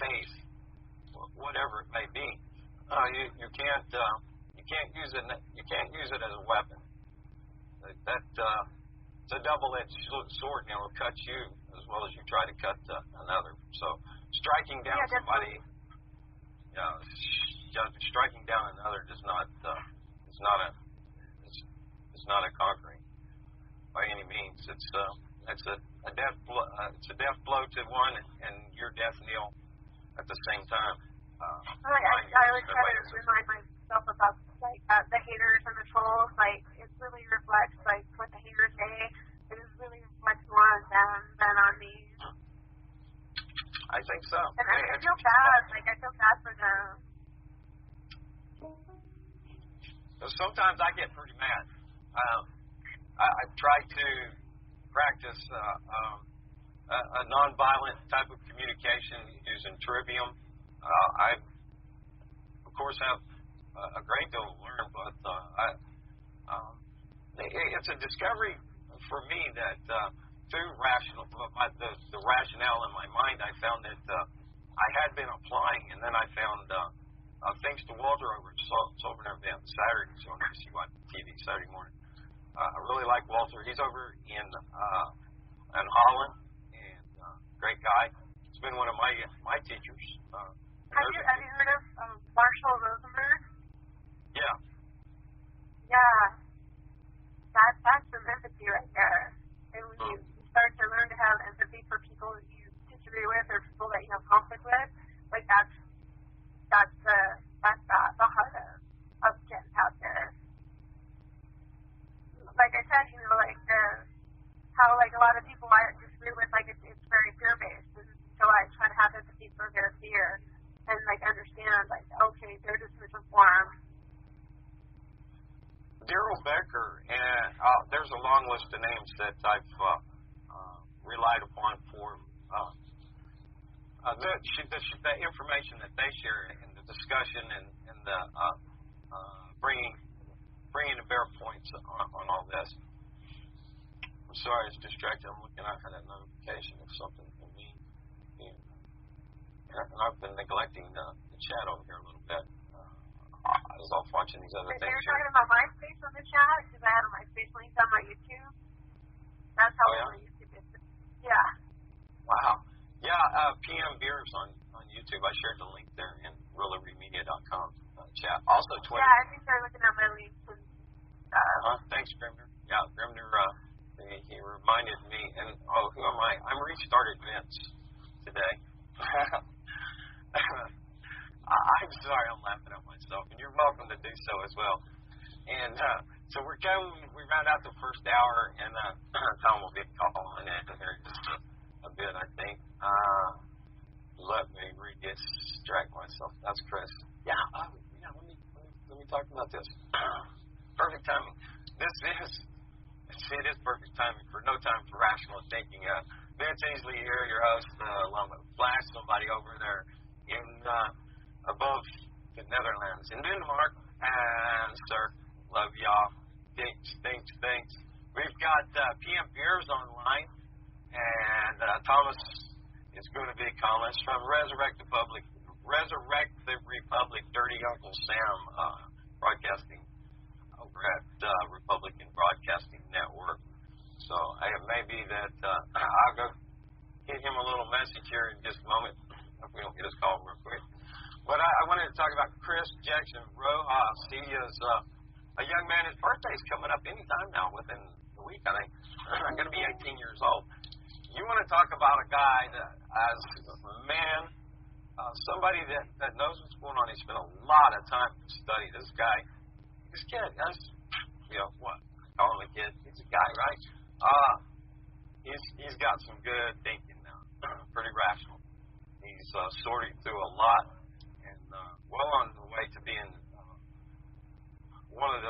B: faith, whatever it may be. You can't use it as a weapon. It's a double-edged sword, and it'll cut you as well as you try to cut another. So striking down somebody, striking down another does not it's not a conquering by any means. It's a death blow. It's a death blow to one, and your death knell at the same time.
C: I always try to remind myself about like the haters and the trolls. Like it really reflects like what the haters say. It really reflects more on them than on me.
B: I think so.
C: And I feel bad. Like I feel bad for them.
B: So sometimes I get pretty mad. I try to practice a nonviolent type of communication using trivium. I, of course, have a great deal to learn, but it's a discovery for me that through the rationale in my mind, I found that I had been applying, and then I found, thanks to Walter over at Sober Event Saturday, so on TV Saturday morning. I really like Walter. He's over in Holland, and great guy. He's been one of my teachers.
C: Have you heard of Marshall Rosenberg?
B: Yeah.
C: Yeah. That's some empathy right there. And when you start to learn to have empathy for people that you disagree with or people that you have conflict with, like that's the heart of getting out there. Like I said, like how like a lot of people I disagree with, like it's very fear based. So I try to have empathy for their fear. And like understand, like okay, they're just misinformed.
B: Daryl Becker, and there's a long list of names that I've relied upon for the information that they share in the discussion and the bringing to bear points on all this. I'm sorry, I was distracted. I'm looking at that notification of something from me. And I've been neglecting the chat over here a little bit. I was off watching these other things.
C: You're talking about MySpace on the chat? Because I have a MySpace link on my YouTube. That's how my YouTube is. Yeah.
B: Wow. Yeah, PM Beers on YouTube. I shared the link there in RealLibertyMedia.com chat. Also Twitter.
C: Yeah, I think they're looking at my links.
B: Thanks, Grimner. Yeah, Grimner, he reminded me. And, who am I? I'm restarted Vince today. I'm sorry, I'm laughing at myself, and you're welcome to do so as well. And so we round out the first hour, and Tom will be calling in here just a bit, I think. Let me distract myself. That's Chris. Yeah. Let me talk about this. Perfect timing. It is perfect timing for no time for rational thinking. Vince Easley here, your host, along with Flash, somebody over there in above the Netherlands, in Denmark. And, sir, love y'all. Thanks. We've got PM Beers online, and Thomas is going to be calling us from Resurrect the Republic, Dirty Uncle Sam, broadcasting over at Republican Broadcasting Network. So it may be that I'll go get him a little message here in just a moment if we don't get his call real quick. But I wanted to talk about Chris Jackson Rojas. He is a young man. His birthday's coming up anytime now, within a week, I think. I'm going to be 18 years old. You want to talk about a guy that, as a man, somebody that knows what's going on. He spent a lot of time to study this kid. That's, what? Call him a kid. He's a guy, right? He's got some good thinking now. Pretty rational. He's sorting through a lot, and well on the way to being one of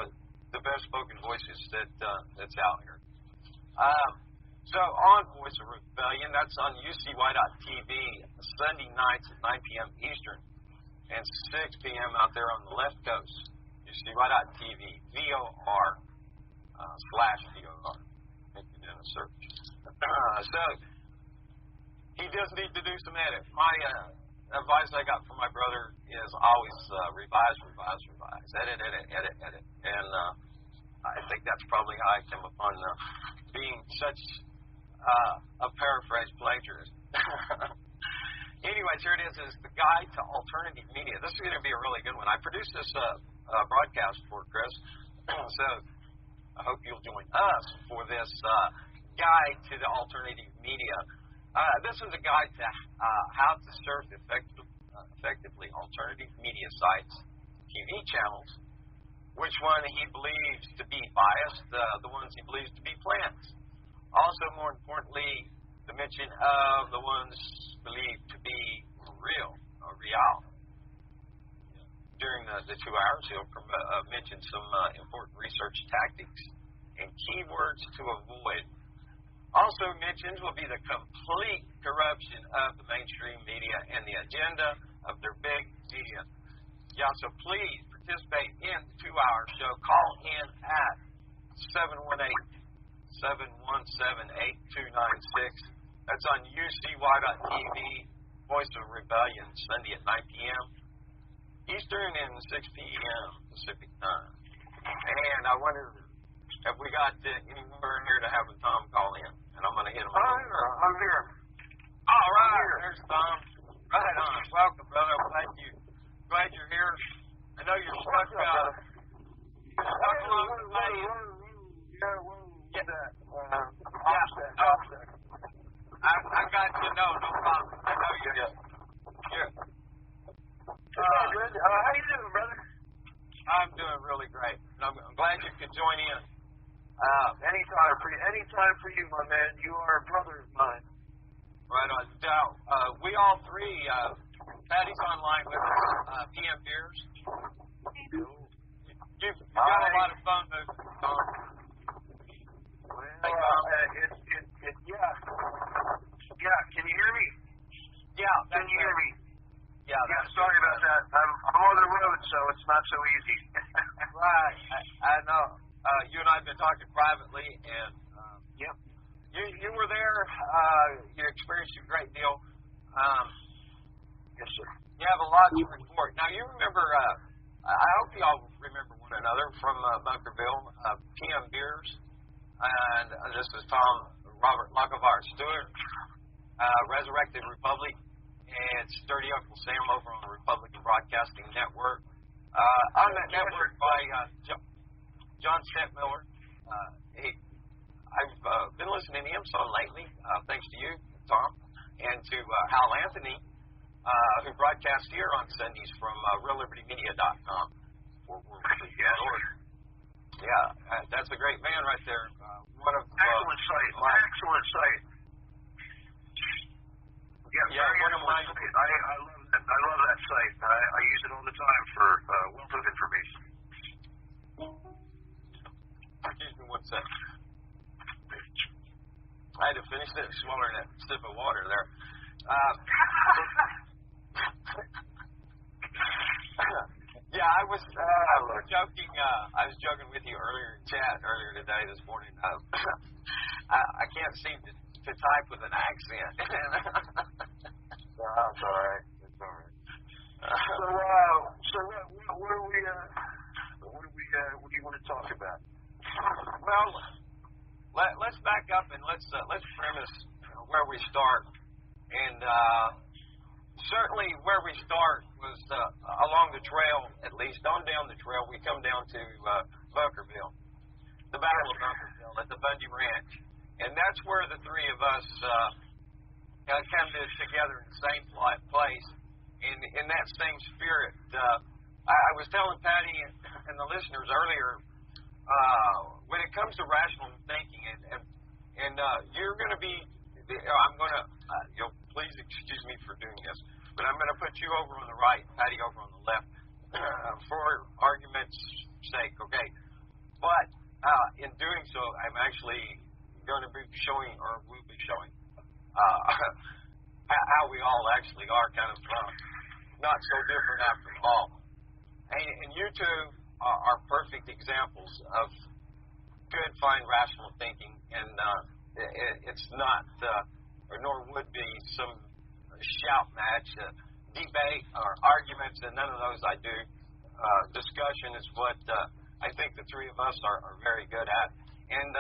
B: the best spoken voices that's out here. So on Voice of Rebellion, that's on UCY.TV Sunday nights at 9 p.m. Eastern and 6 p.m. out there on the left coast. UCY.TV VOR /VOR. Make it in a search. So he does need to do some edit. My advice I got from my brother is always revise. Edit. And I think that's probably how I came upon being such a paraphrase plagiarist. Anyways, here it is. It's the Guide to Alternative Media. This is going to be a really good one. I produced this broadcast for Chris, so I hope you'll join us for this Guide to the Alternative Media. This is a guide to how to surf effectively alternative media sites, TV channels, which one he believes to be biased, the ones he believes to be plants. Also, more importantly, the mention of the ones believed to be real. During the 2 hours, he'll mention some important research tactics and keywords to avoid. Also mentioned will be the complete corruption of the mainstream media and the agenda of their big media. Yeah, so please participate in the 2-hour show. Call in at 718-717-8296. That's on UCY.TV, Voice of Rebellion, Sunday at 9 p.m. Eastern and 6 p.m. Pacific time. And I wonder if we got anywhere here to have a Tom call in. And I'm going to hit him.
D: I'm here.
B: All right. There's Tom. Right on. Welcome, brother. Glad you're here. I know you're stuck. Along the way. I got you. No problem. I know you're.
D: How you doing, brother?
B: I'm doing really great. I'm glad you could join in.
D: Anytime for you, my man. You are a brother of mine.
B: Right on. Now, we all three, Patty's online with us, PM Beers. You've got a lot of phone movement, Tom.
D: Well, yeah. Can you hear me?
B: Yeah.
D: Can you hear me?
B: Yeah.
D: Sorry about that. I'm on the road, so it's not so easy.
B: Right. I know. You and I have been talking privately, and
D: Yep.
B: you were there. You experienced a great deal.
D: Yes, sir.
B: You have a lot to report. Now, you remember, I hope you all remember one another from Bunkerville, PM Beers, and this is Robert Lacovara-Stewart, Resurrected Republic, and Sturdy Uncle Sam over on the Republican Broadcasting Network. On that network by John Stentmiller. I've been listening to him some lately, thanks to you, Tom, and to Hal Anthony, who broadcasts here on Sundays from reallibertymedia.com. Yeah, that's a great man right there. One of
D: excellent site. Excellent site. Yeah,
B: one of my.
D: I love that. I love that site. I use it all the time for wealth of information.
B: Excuse me one second. I had to finish that, swallowing that sip of water there. Yeah, I was joking. I was joking with you earlier in chat today, this morning. I can't seem to type with an accent.
D: That's all right. That's all right. So what do you want to talk about?
B: Well, let's back up and let's premise where we start. And certainly where we start was along the trail, at least on down the trail. We come down to Bunkerville, the Battle of Bunkerville at the Bundy Ranch. And that's where the three of us came together in the same place. And in that same spirit, I was telling Patty and the listeners earlier, when it comes to rational thinking, and you're going to be, I'm going to, please excuse me for doing this, but I'm going to put you over on the right, Patty over on the left, for argument's sake, okay? But in doing so, I'm actually going to be showing, or will be showing, how we all actually are kind of not so different after all. And you two are perfect examples of good, fine, rational thinking, and it's not, or nor would be, some shout match, debate, or arguments, and none of those I do. Discussion is what I think the three of us are very good at, and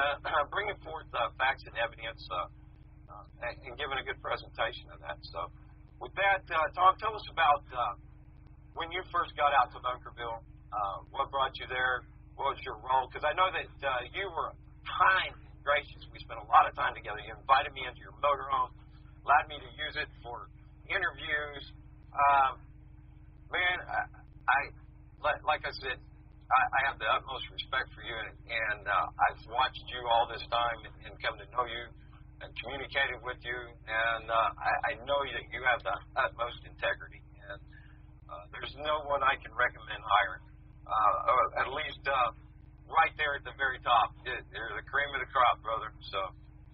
B: bringing forth facts and evidence, and giving a good presentation of that. So, with that, Tom, tell us about when you first got out to Bunkerville. What brought you there? What was your role? Because I know that you were kind and gracious. We spent a lot of time together. You invited me into your motorhome, allowed me to use it for interviews. Man, like I said, I have the utmost respect for you, and I've watched you all this time and come to know you and communicated with you, and I know that you have the utmost integrity, and there's no one I can recommend hiring. At least right there at the very top. You're the cream of the crop, brother. So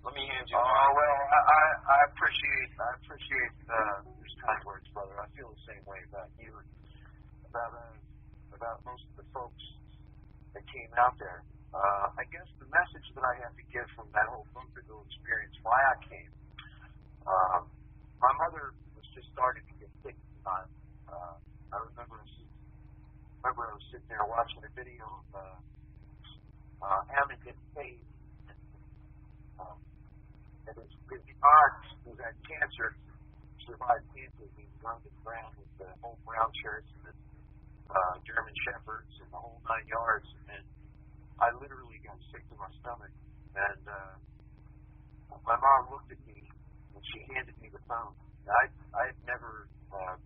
B: let me hand you.
D: Well, I appreciate those kind words, brother. I feel the same way about you, about most of the folks that came out there. I guess the message that I have to give from that whole Bunkerville experience, why I came. My mother was just starting to get sick at the time. I remember I was sitting there watching a video of Ammon getting paid. And his aunt, who had cancer, survived cancer, being run to the ground with the whole brown shirts and the German Shepherds and the whole 9 yards. And I literally got sick to my stomach. And my mom looked at me and she handed me the phone. I had never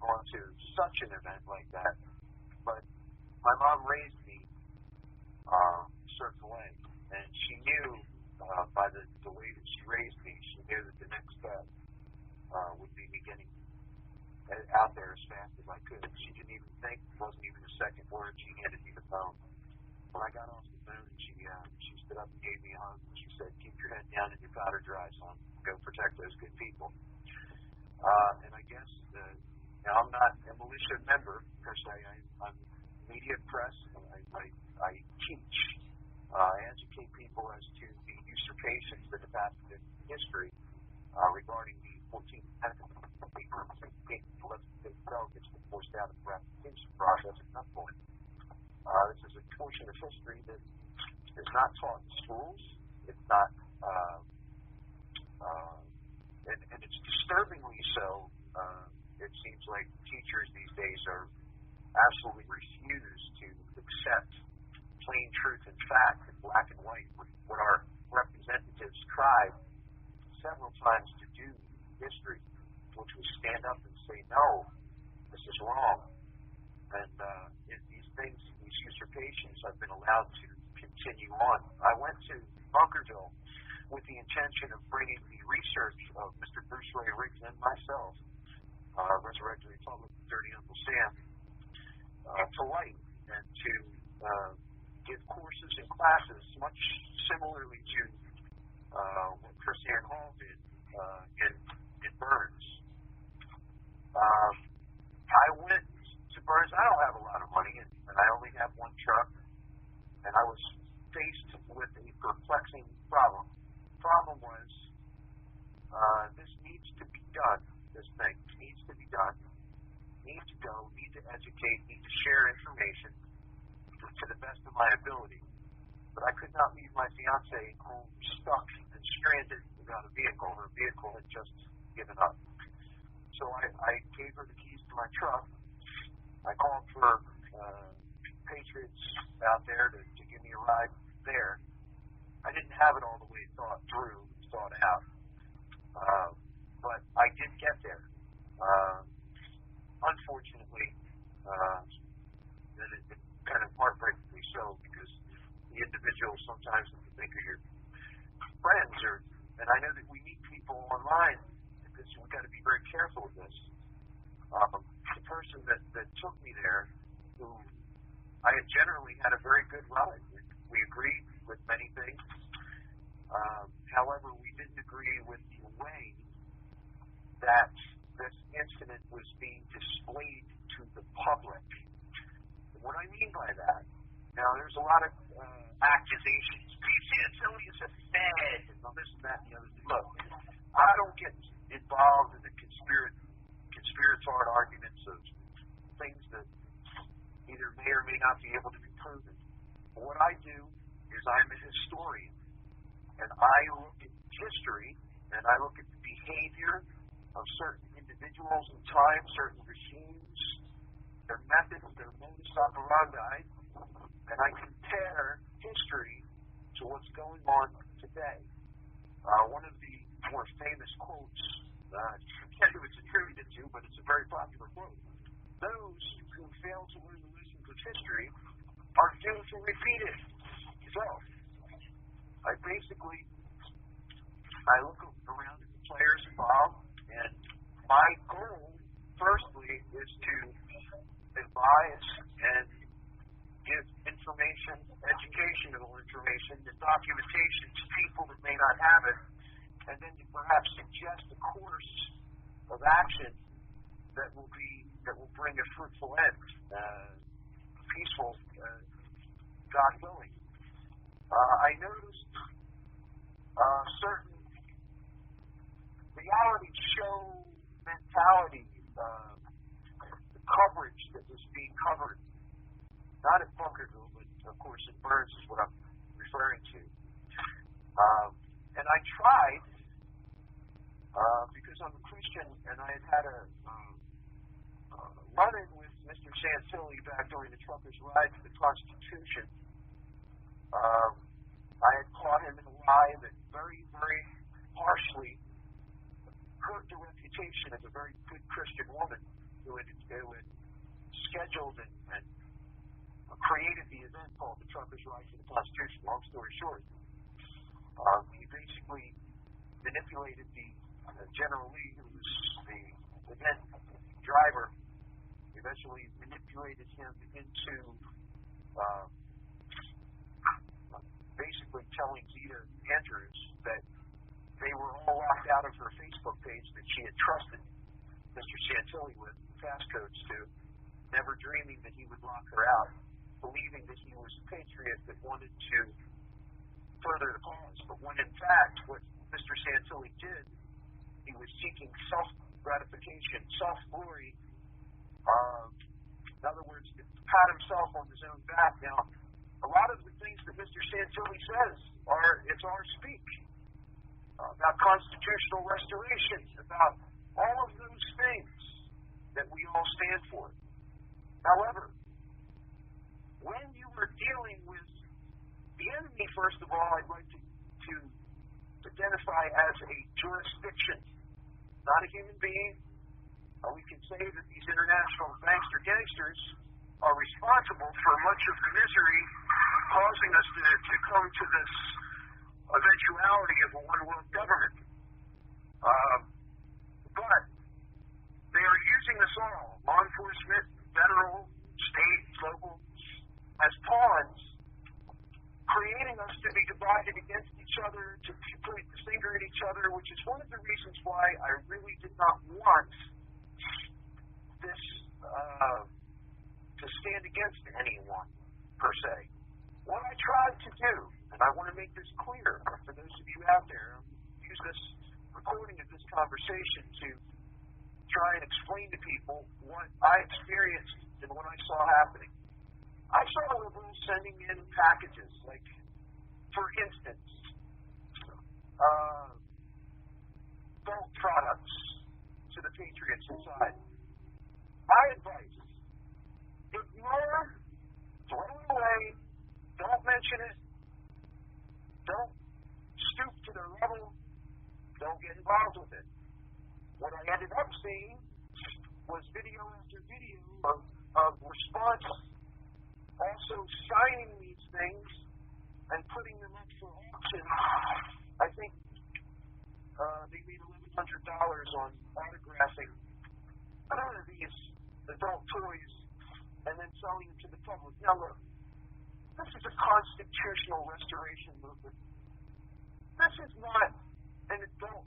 D: gone to such an event like that. But my mom raised me a certain way. And she knew by the way that she raised me, she knew that the next step would be me getting out there as fast as I could. She didn't even think, it wasn't even a second word. She handed me the phone. when I got off the phone, she stood up and gave me a hug, and she said, "Keep your head down and your powder dry, son. Go protect those good people." And I guess, now I'm not a militia member, per se. I'm media press. I teach. I educate people as to the usurpations that have happened in history regarding the 14th Amendment. Delegates were forced out of the ratification process at some point. This is a portion of history that is not taught in schools. It's not, and it's disturbingly so. It seems like teachers these days are absolutely refuse to accept plain truth and fact in black and white. What our representatives tried several times to do in history, which was stand up and say, no, this is wrong. And these things, these usurpations have been allowed to continue on. I went to Bunkerville with the intention of bringing the research of Mr. Bruce Ray Riggs and myself, Resurrected Republic, Dirty Uncle Sam, to light and to give courses and classes much similarly to what Chris Ann Hall did in Burns. I went to Burns. I don't have a lot of money, and I only have one truck, and I was faced with a perplexing problem. The problem was this needs to be done. This thing needs to be done. Need to go. Need to educate. Need to share information to the best of my ability. But I could not leave my fiance home stuck and stranded without a vehicle. Her vehicle had just given up. So I gave her the keys to my truck. I called for Patriots out there to give me a ride there. I didn't have it all the way thought out. But I did get there. Unfortunately, and it kind of heartbreakingly so, because the individual sometimes you think of your friends, and I know that we meet people online, because we've got to be very careful with this. The person that took me there, who I had generally had a very good ride. We agreed with many things. However, we didn't agree with the way that this incident was being displayed to the public. And what I mean by that, now there's a lot of accusations. Santilli is a Fed, and this and that and the other thing. Look, I don't get involved in the conspiratorial arguments of things that either may or may not be able to be proven. But what I do is I'm a historian, and I look at history, and I look at the behavior of certain individuals in time, certain regimes, their methods, their modus operandi, and I compare history to what's going on today. One of the more famous quotes, I forget who it's attributed to, but it's a very popular quote. Those who fail to learn the lessons of history are doomed to repeat it. So, I look around at the players involved, and my goal, firstly, is to advise and give information, educational information, and documentation to people that may not have it, and then to perhaps suggest a course of action that will bring a fruitful end, peaceful, God willing. I noticed certain reality show mentality, the coverage that was being covered, not at Bunkerville, but of course at Burns is what I'm referring to. And I tried, because I'm a Christian, and I had a run-in with Mr. Santilli back during the truckers' ride to the Constitution. I had caught him in a lie that very, very harshly hurt the reputation of a very good Christian woman who had scheduled and created the event called the Truckers' Ride to the Constitution. Long story short, he basically manipulated the General Lee, who was the event driver, eventually manipulated him into telling Zeta Andrews that they were all locked out of her Facebook page that she had trusted Mr. Santilli with passcodes to, never dreaming that he would lock her out, believing that he was a patriot that wanted to further the cause. But when in fact what Mr. Santilli did, he was seeking self-gratification, self-glory, in other words, to pat himself on his own back. Now, a lot of the things that Mr. Santilli says it's our speak about constitutional restoration, about all of those things that we all stand for. However, when you are dealing with the enemy, first of all, I'd like to identify as a jurisdiction, not a human being. We can say that these international gangsters are responsible for much of the misery causing us to come to this eventuality of a one-world government. But they are using us all, law enforcement, federal, state, local, as pawns, creating us to be divided against each other, to point the finger at each other, which is one of the reasons why I really did not want this to stand against anyone, per se. What I tried to do, and I want to make this clear for those of you out there, use this recording of this conversation to try and explain to people what I experienced and what I saw happening. I saw liberals sending in packages, like, for instance, adult products to the patriots inside. My advice, ignore, throw it away, don't mention it, don't stoop to their level, don't get involved with it. What I ended up seeing was video after video of response also signing these things and putting them up for auction. I think they made $1,100 on autographing these adult toys and then selling them to the public. Now look, this is a constitutional restoration movement. This is not an adult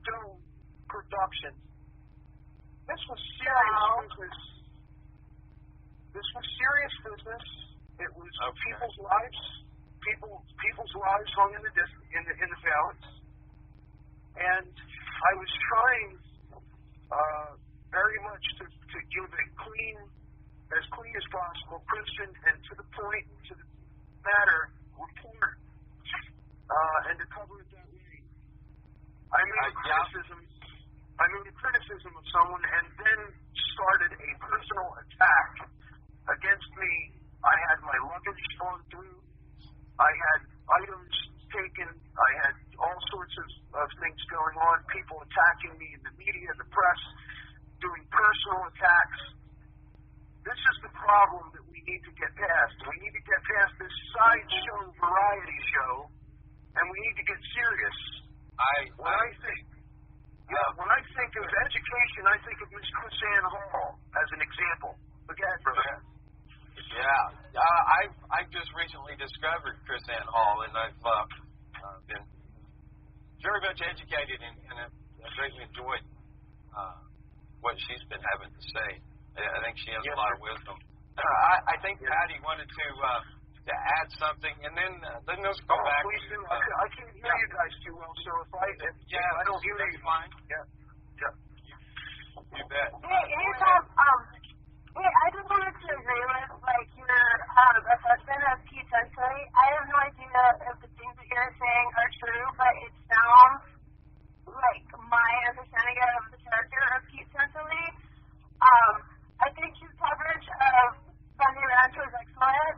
D: film production. This was serious business. This was serious business. It was people's lives. People's lives hung in the balance. And I was trying very much to give a as clean as possible, Christian and to the point, to the matter report, and to cover it that way. I made a criticism of someone and then started a personal attack against me. I had my luggage gone through. I had items taken. I had all sorts of things going on. People attacking me in the media, the press, doing personal attacks. This is the problem that we need to get past. We need to get past this sideshow variety show, and we need to get serious. When I think of education, I think of Miss Chrisanne Hall as an example. Look at it, brother.
B: Yeah, I've just recently discovered Chrisanne Hall, and I've been very much educated and I greatly enjoyed what she's been having to say. I think she has a lot of wisdom. I think Patty wanted to add something, and then let's go back.
D: Please do. I can't hear you guys too well, so if I don't hear you,
B: fine.
D: Yeah.
B: You bet.
C: Hey, Tom. I just wanted to agree with, like, your assessment of TiNTfRT. I have no idea if the things that you're saying are true, but it sounds like my understanding of the character of TiNTfRT. I think his coverage of Bundy Ranch was excellent,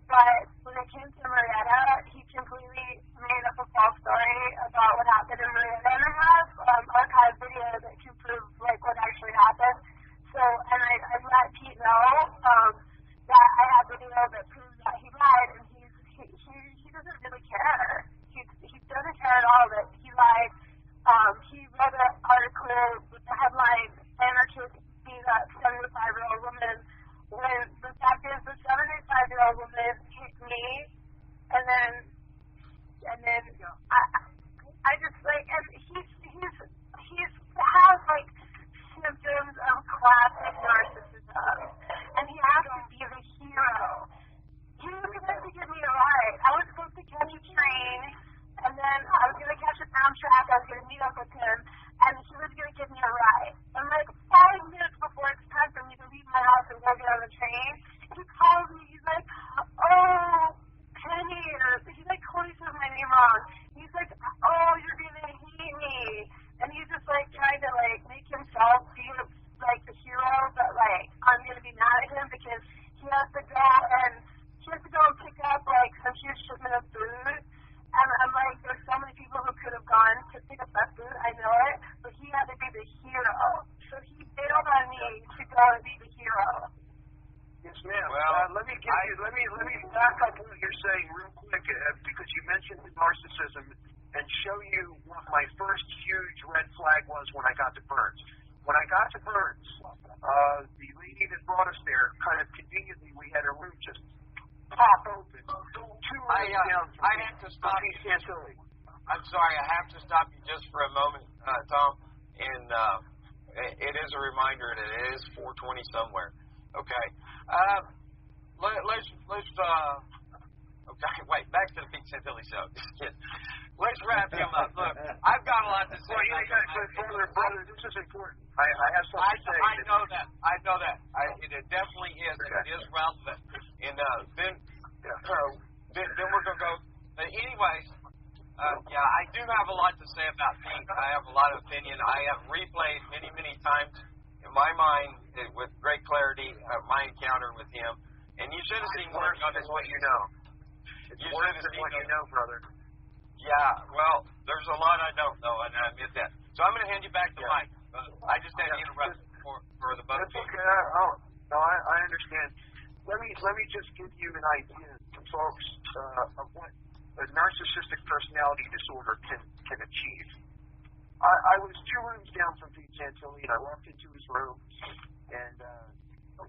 C: but when it came to Marietta, he completely made up a false story about what happened in Marietta, and I have archived video that can prove, like, what actually happened. So, and I let Pete know that I have video that proves that he lied, and he doesn't really care. He doesn't care at all that he lied. He wrote an article with the headline, "Anarchist beat up 75-year-old woman," when the fact is the 75-year-old woman hit me, and then the train. He calls me. He's like, oh, Penny, or he's like, Chloe says my name wrong. He's like, oh, you're gonna hate me, and he's just like trying to like make himself be like the hero, but like I'm gonna be mad at him because he has to go and pick up like some huge shipment of food. And I'm like, there's so many people who could have gone to pick up that food. I know it, but he had to be the hero. So he bailed on me to go and be the hero.
D: Yes, ma'am.
B: Well,
D: let me back up what you're saying real quick because you mentioned the narcissism and show you what my first huge red flag was when I got to Burns. When I got to Burns, the lady that brought us there, kind of conveniently, we had a room just pop open. 2 rooms down from
B: I have to stop you. I'm sorry, I have to stop you just for a moment, Tom. And it is a reminder that it is 4:20 somewhere. Okay. Let's okay, wait, back to the Pete Santilli show. Just kidding. Let's wrap him up. Look, I've got a lot to say.
D: Well, brother, this is important. I have something to say.
B: I know that. It definitely is. Okay. It is relevant. And then we're going to go. Anyways, I do have a lot to say about Pete. I have a lot of opinion. I have replayed many, many times in my mind with great clarity my encounter with him. And you should have seen
D: worse than what you know. It's worse than what you know, brother.
B: Yeah, well, there's a lot I don't know, and I admit that. So I'm going to hand you back the mic. I just had to interrupt for the both of you.
D: Okay. No, I understand. Let me just give you an idea, folks, of what a narcissistic personality disorder can achieve. I was 2 rooms down from Pete Santilli, and I walked into his room, and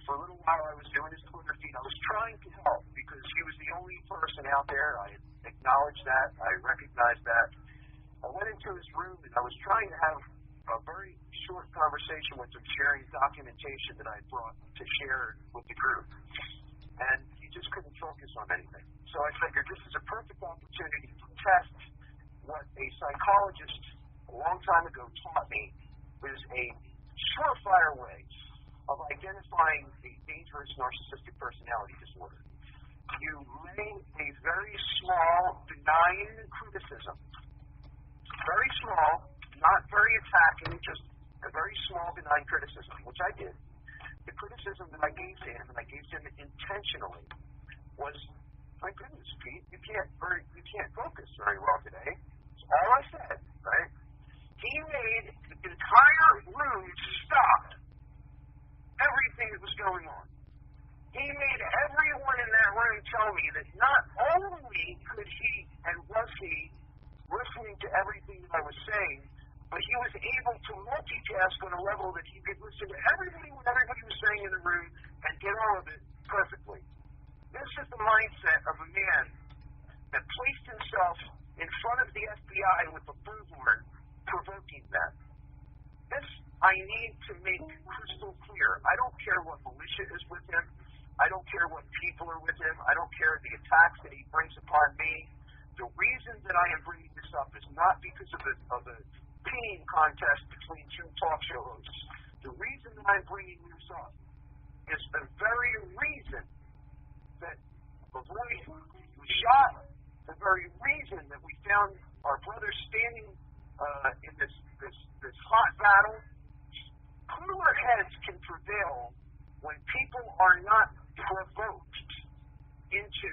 D: for a little while I was doing his Twitter feed. I was trying to help because he was the only person out there. I acknowledged that. I recognized that. I went into his room, and I was trying to have a very short conversation with him, sharing documentation that I brought to share with the group. And he just couldn't focus on anything. So I figured this is a perfect opportunity to test what a psychologist a long time ago taught me was a surefire way of identifying a dangerous narcissistic personality disorder. You lay a very small, benign criticism, very small, not very attacking, just a very small, benign criticism, which I did. The criticism that I gave to him, and I gave to him intentionally, was, my goodness, Pete, you can't focus very well today. That's all I said, right? He made the entire room stop everything that was going on. He made everyone in that room tell me that not only could he and was he listening to everything that I was saying, but he was able to multitask on a level that he could listen to everybody what everybody was saying in the room and get all of it perfectly. This is the mindset of a man that placed himself in front of the FBI with the bullhorn, provoking them. This I need to make crystal clear. I don't care what militia is with him. I don't care what people are with him. I don't care the attacks that he brings upon me. The reason that I am bringing this up is not because of the peeing contest between 2 talk show hosts. The reason that I'm bringing this up is the very reason that the boy was shot, the very reason that we found our brother standing in this hot battle. Cooler heads can prevail when people are not provoked into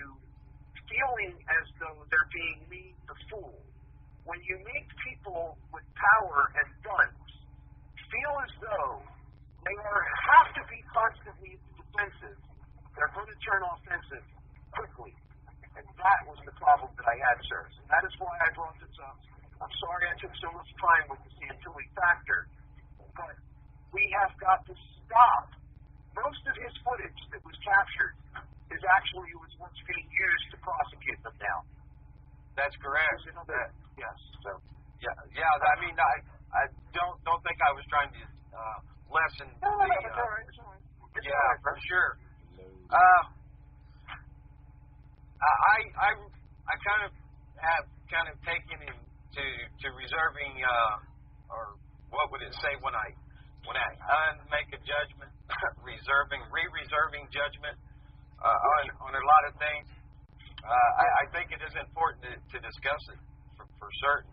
D: feeling as though they're being made the fool. When you make people with power and guns feel as though they have to be constantly defensive, they're going to turn offensive quickly. And that was the problem that I had, sirs. And that is why I brought this up. I'm sorry I took so much time with the Santilli factor, but we have got to stop. Most of his footage that was captured is actually what's being used to prosecute them now.
B: That's correct.
D: Yes. So.
B: Yeah. I mean, I don't think I was trying to lessen.
D: No, it's all right.
B: Yeah, for sure. I kind of taken him to reserving or what would it say when I make a judgment, re-reserving judgment on a lot of things. I think it is important to discuss it for certain.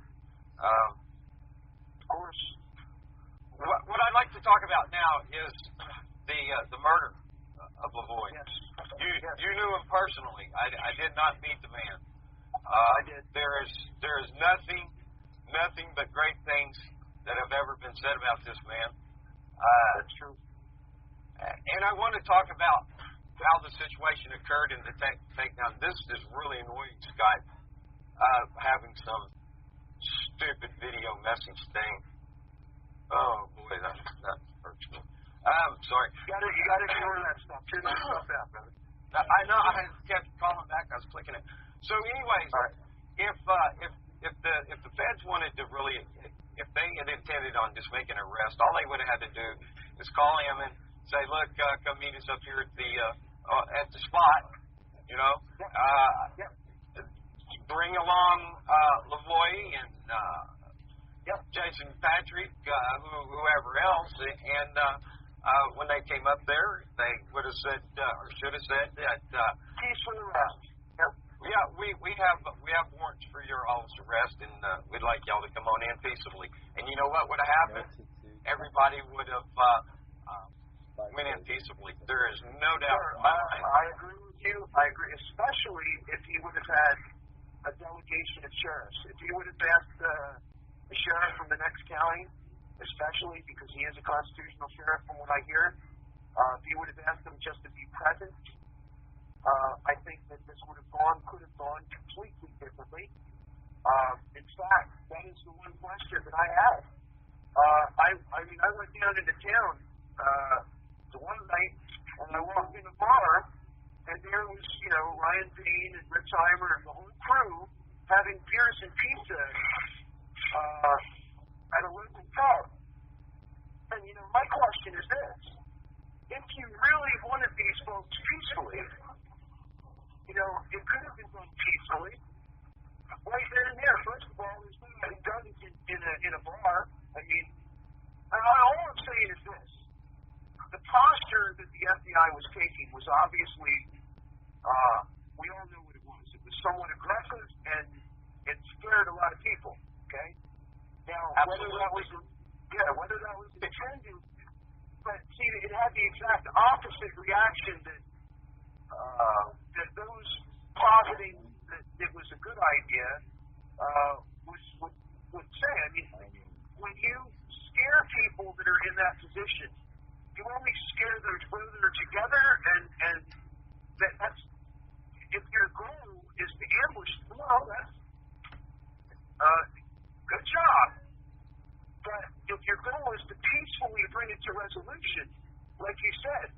D: Of course.
B: What I'd like to talk about now is the murder of Lavoie.
D: Yes.
B: You knew him personally. I did not meet the man.
D: I did.
B: There is nothing but great things that have ever been said about this man.
D: That's true.
B: And I want to talk about how the situation occurred in the takedown. This is really annoying, Skype, having some stupid video message thing. Oh boy, that hurts me. Sorry.
D: You gotta ignore that stuff. Turn that stuff out, brother.
B: I know. I kept calling back. I was clicking it. So, anyways,
D: right.
B: if the feds wanted to really, if they had intended on just making an arrest, all they would have had to do is call him and say, "Look, come meet us up here at the spot." You know, bring along Lavoie and Jason Patrick, whoever else, and when they came up there, they would have said or should have said that.
D: Peace for the rest.
B: Yeah, we have warrants for your all's arrest, and we'd like y'all to come on in peaceably. And you know what would have happened? Everybody would have went in peaceably. There is no doubt.
D: I agree with you. I agree, especially if he would have had a delegation of sheriffs. If he would have asked the sheriff from the next county, especially because he is a constitutional sheriff from what I hear, if he would have asked them just to be present, I think that this could have gone completely differently. In fact, that is the one question that I had. I mean, I went down into town the one night, and I walked in a bar, and there was, Ryan Payne and Rich Heimer and the whole crew having beers and pizza at a local pub. And, my question is this. If you really wanted these folks peacefully, it could have been done peacefully. Right then and there, first of all, there's no guns in a bar. I mean, all I'm saying is this. The posture that the FBI was taking was obviously, we all know what it was. It was somewhat aggressive, and it scared a lot of people, okay? Now, whether that was intended, but see, it had the exact opposite reaction that those positing that it was a good idea would say. I mean, when you scare people that are in that position, you only scare them further together, and that's if your goal is to ambush them, well, that's good job. But if your goal is to peacefully bring it to resolution, like you said,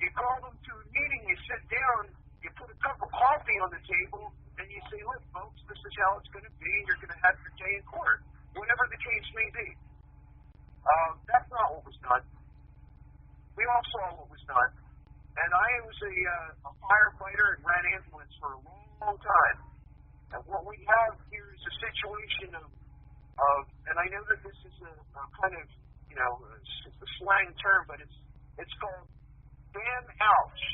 D: you call them to a meeting, you sit down, you put a cup of coffee on the table, and you say, look, folks, this is how it's going to be, and you're going to have your day in court, whatever the case may be. That's not what was done. We all saw what was done. And I was a firefighter and ran ambulance for a long time. And what we have here is a situation of and I know that this is a kind of, it's a slang term, but it's called damn ouch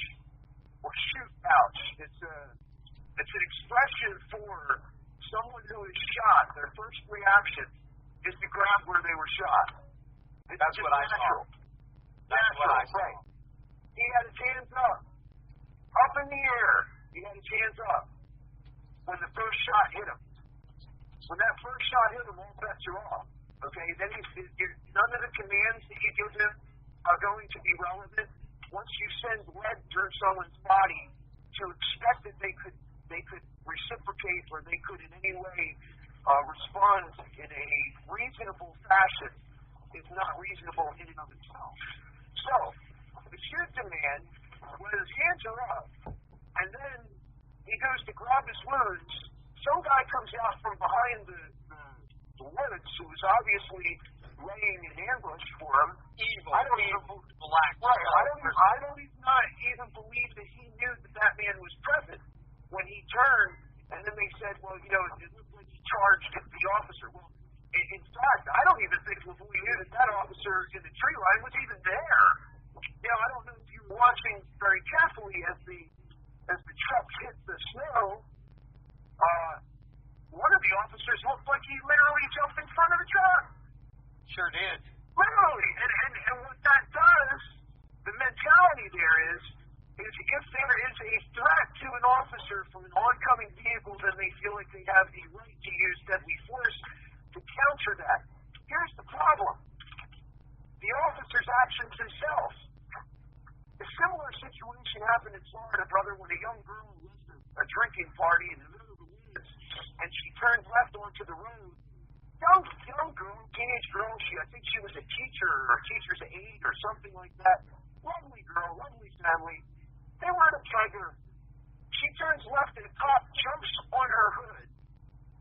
D: or shoot ouch. It's an expression for someone who is shot. Their first reaction is to grab where they were shot.
B: That's what I saw. That's what I saw.
D: Right. He had his hands up in the air. He had his hands up when the first shot hit him. When that first shot hit him, all bets are off. Okay? Then none of the commands that you give him are going to be relevant. Once you send lead through someone's body, to expect that they could reciprocate or they could in any way respond in a reasonable fashion is not reasonable in and of itself. So, the shoot demand, when his hands are up, and then he goes to grab his wounds, some guy comes out from behind the woods who is obviously laying in ambush for him.
B: Evil,
D: black. Right. I don't even believe that he knew that man was present when he turned, and then they said, well, it looked like he charged the officer. Well, in fact, I don't even think Lavoie knew that officer in the tree line was even there. I don't know if you watching very carefully as the truck hit the snow. One of the officers looked like he literally jumped in front of the truck.
B: Sure did.
D: Literally. And what that does, the mentality there is if there is a threat to an officer from an oncoming vehicle, then they feel like they have the right to use deadly force to counter that. Here's the problem. The officer's actions themselves. A similar situation happened in Florida, brother, when a young girl left a drinking party in the middle of the woods, and she turned left onto the road. Young girl, teenage girl, I think she was a teacher or teacher's aide or something like that. Lovely girl, lovely family. They were at a Tiger. She turns left and a cop jumps on her hood.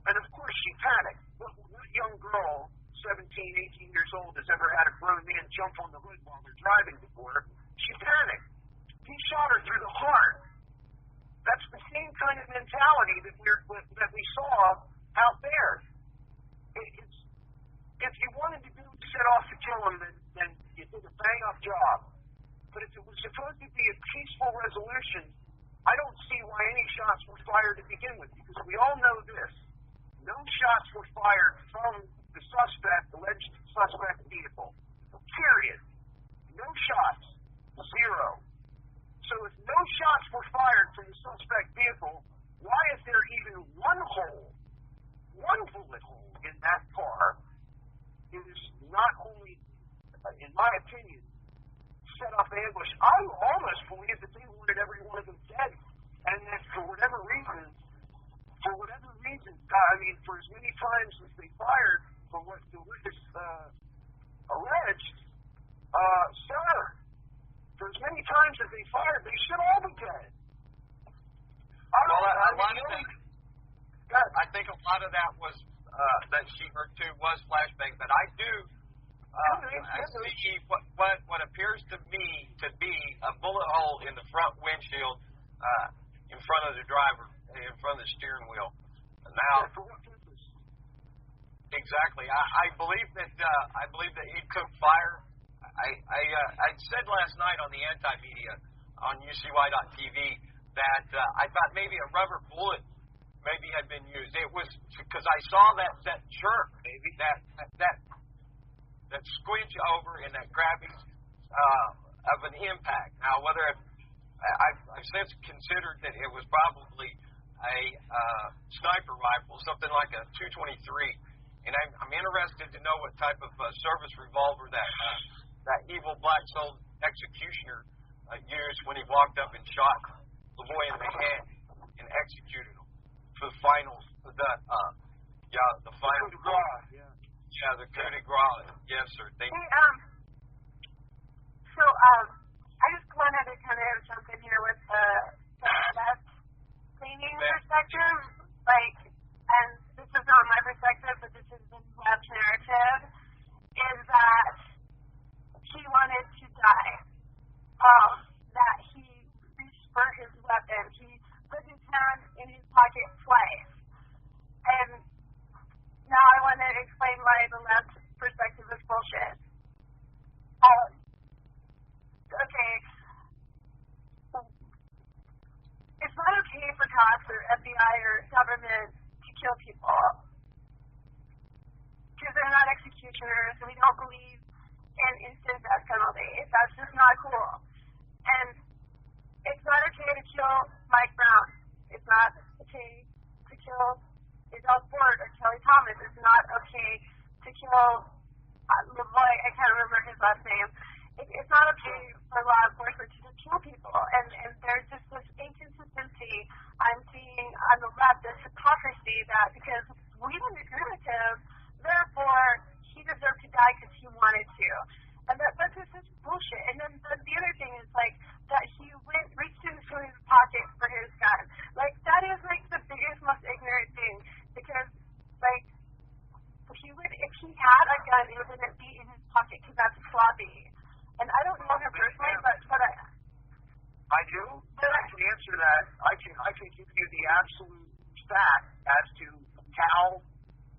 D: And of course she panicked. What young girl, 17, 18 years old, has ever had a grown man jump on the hood while they're driving before? She panicked. He shot her through the heart. That's the same kind of mentality that we saw out there. If you wanted to set off to kill him, then you did a bang-up job. But if it was supposed to be a peaceful resolution, I don't see why any shots were fired to begin with, because we all know this. No shots were fired from the alleged suspect vehicle. Period. No shots. Zero. So if no shots were fired from the suspect vehicle, why is there even one bullet hole in that car? It is not only, in my opinion, set up ambush. I almost believe that they wanted every one of them dead, and that for whatever reason, for as many times as they fired, for what the witness alleged, sir, for as many times as they fired, they should all be dead.
B: I think a lot of that was that she heard too was flashbang, but I do see what appears to me to be a bullet hole in the front windshield, in front of the driver, in front of the steering wheel. Now, exactly. I believe that he took fire. I said last night on the anti-media on UCY.tv that I thought maybe a rubber bullet maybe had been used. It was because I saw that jerk, maybe that squinch over and that grabbing of an impact. Now, whether I've since considered that it was probably a sniper rifle, something like a .223, and I'm interested to know what type of service revolver that evil black-souled executioner used when he walked up and shot the boy in the head and executed him for the final, the final. Yeah, the coup de grace. Yes, sir. Thank you.
C: So I just wanted to kind of jump in here with the left-leaning perspective, and this is not my perspective, but this is the left narrative, is that he wanted to die, that he reached for his weapon, he put his hand in his pocket twice, and now I want to explain why the left perspective is bullshit. Okay. It's not okay for cops or FBI or government to kill people, because they're not executioners, and we don't believe in instant death penalty. That's just not cool. And it's not okay to kill Mike Brown. It's not okay to kill Adele Ford or Kelly Thomas. It's not okay to kill LaVoy. I can't remember his last name. It's not okay for law enforcement to kill people. And there's just this inconsistency I'm seeing on the left, this hypocrisy that because we didn't agree with him, therefore he deserved to die because he wanted to. And that's just bullshit. And then the other thing is that he reached into his pocket for his gun. That is the biggest, most ignorant thing, because if he had a gun, it wouldn't be in his pocket because that's sloppy. And I don't know him personally, but
D: I do. But I can answer that. I can give you the absolute fact as to how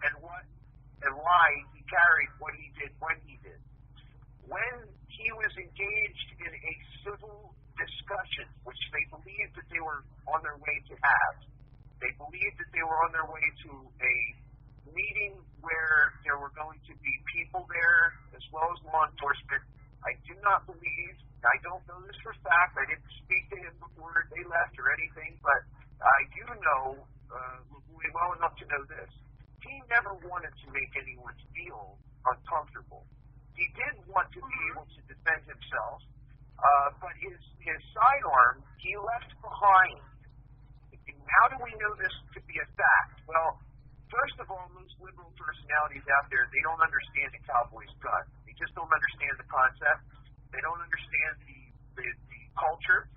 D: and what and why he carried what he did when he did. When he was engaged in a civil their way to have. They believed that they were on their way to a meeting where there were going to be people there as well as law enforcement. I do not believe, I don't know this for a fact, I didn't speak to him before they left or anything, but I do know well enough to know this. He never wanted to make anyone feel uncomfortable. He did want to be able to defend himself, but his sidearm he left behind. How do we know this to be a fact? Well, first of all, most liberal personalities out there, they don't understand the cowboy's gun. They just don't understand the concept. They don't understand the culture,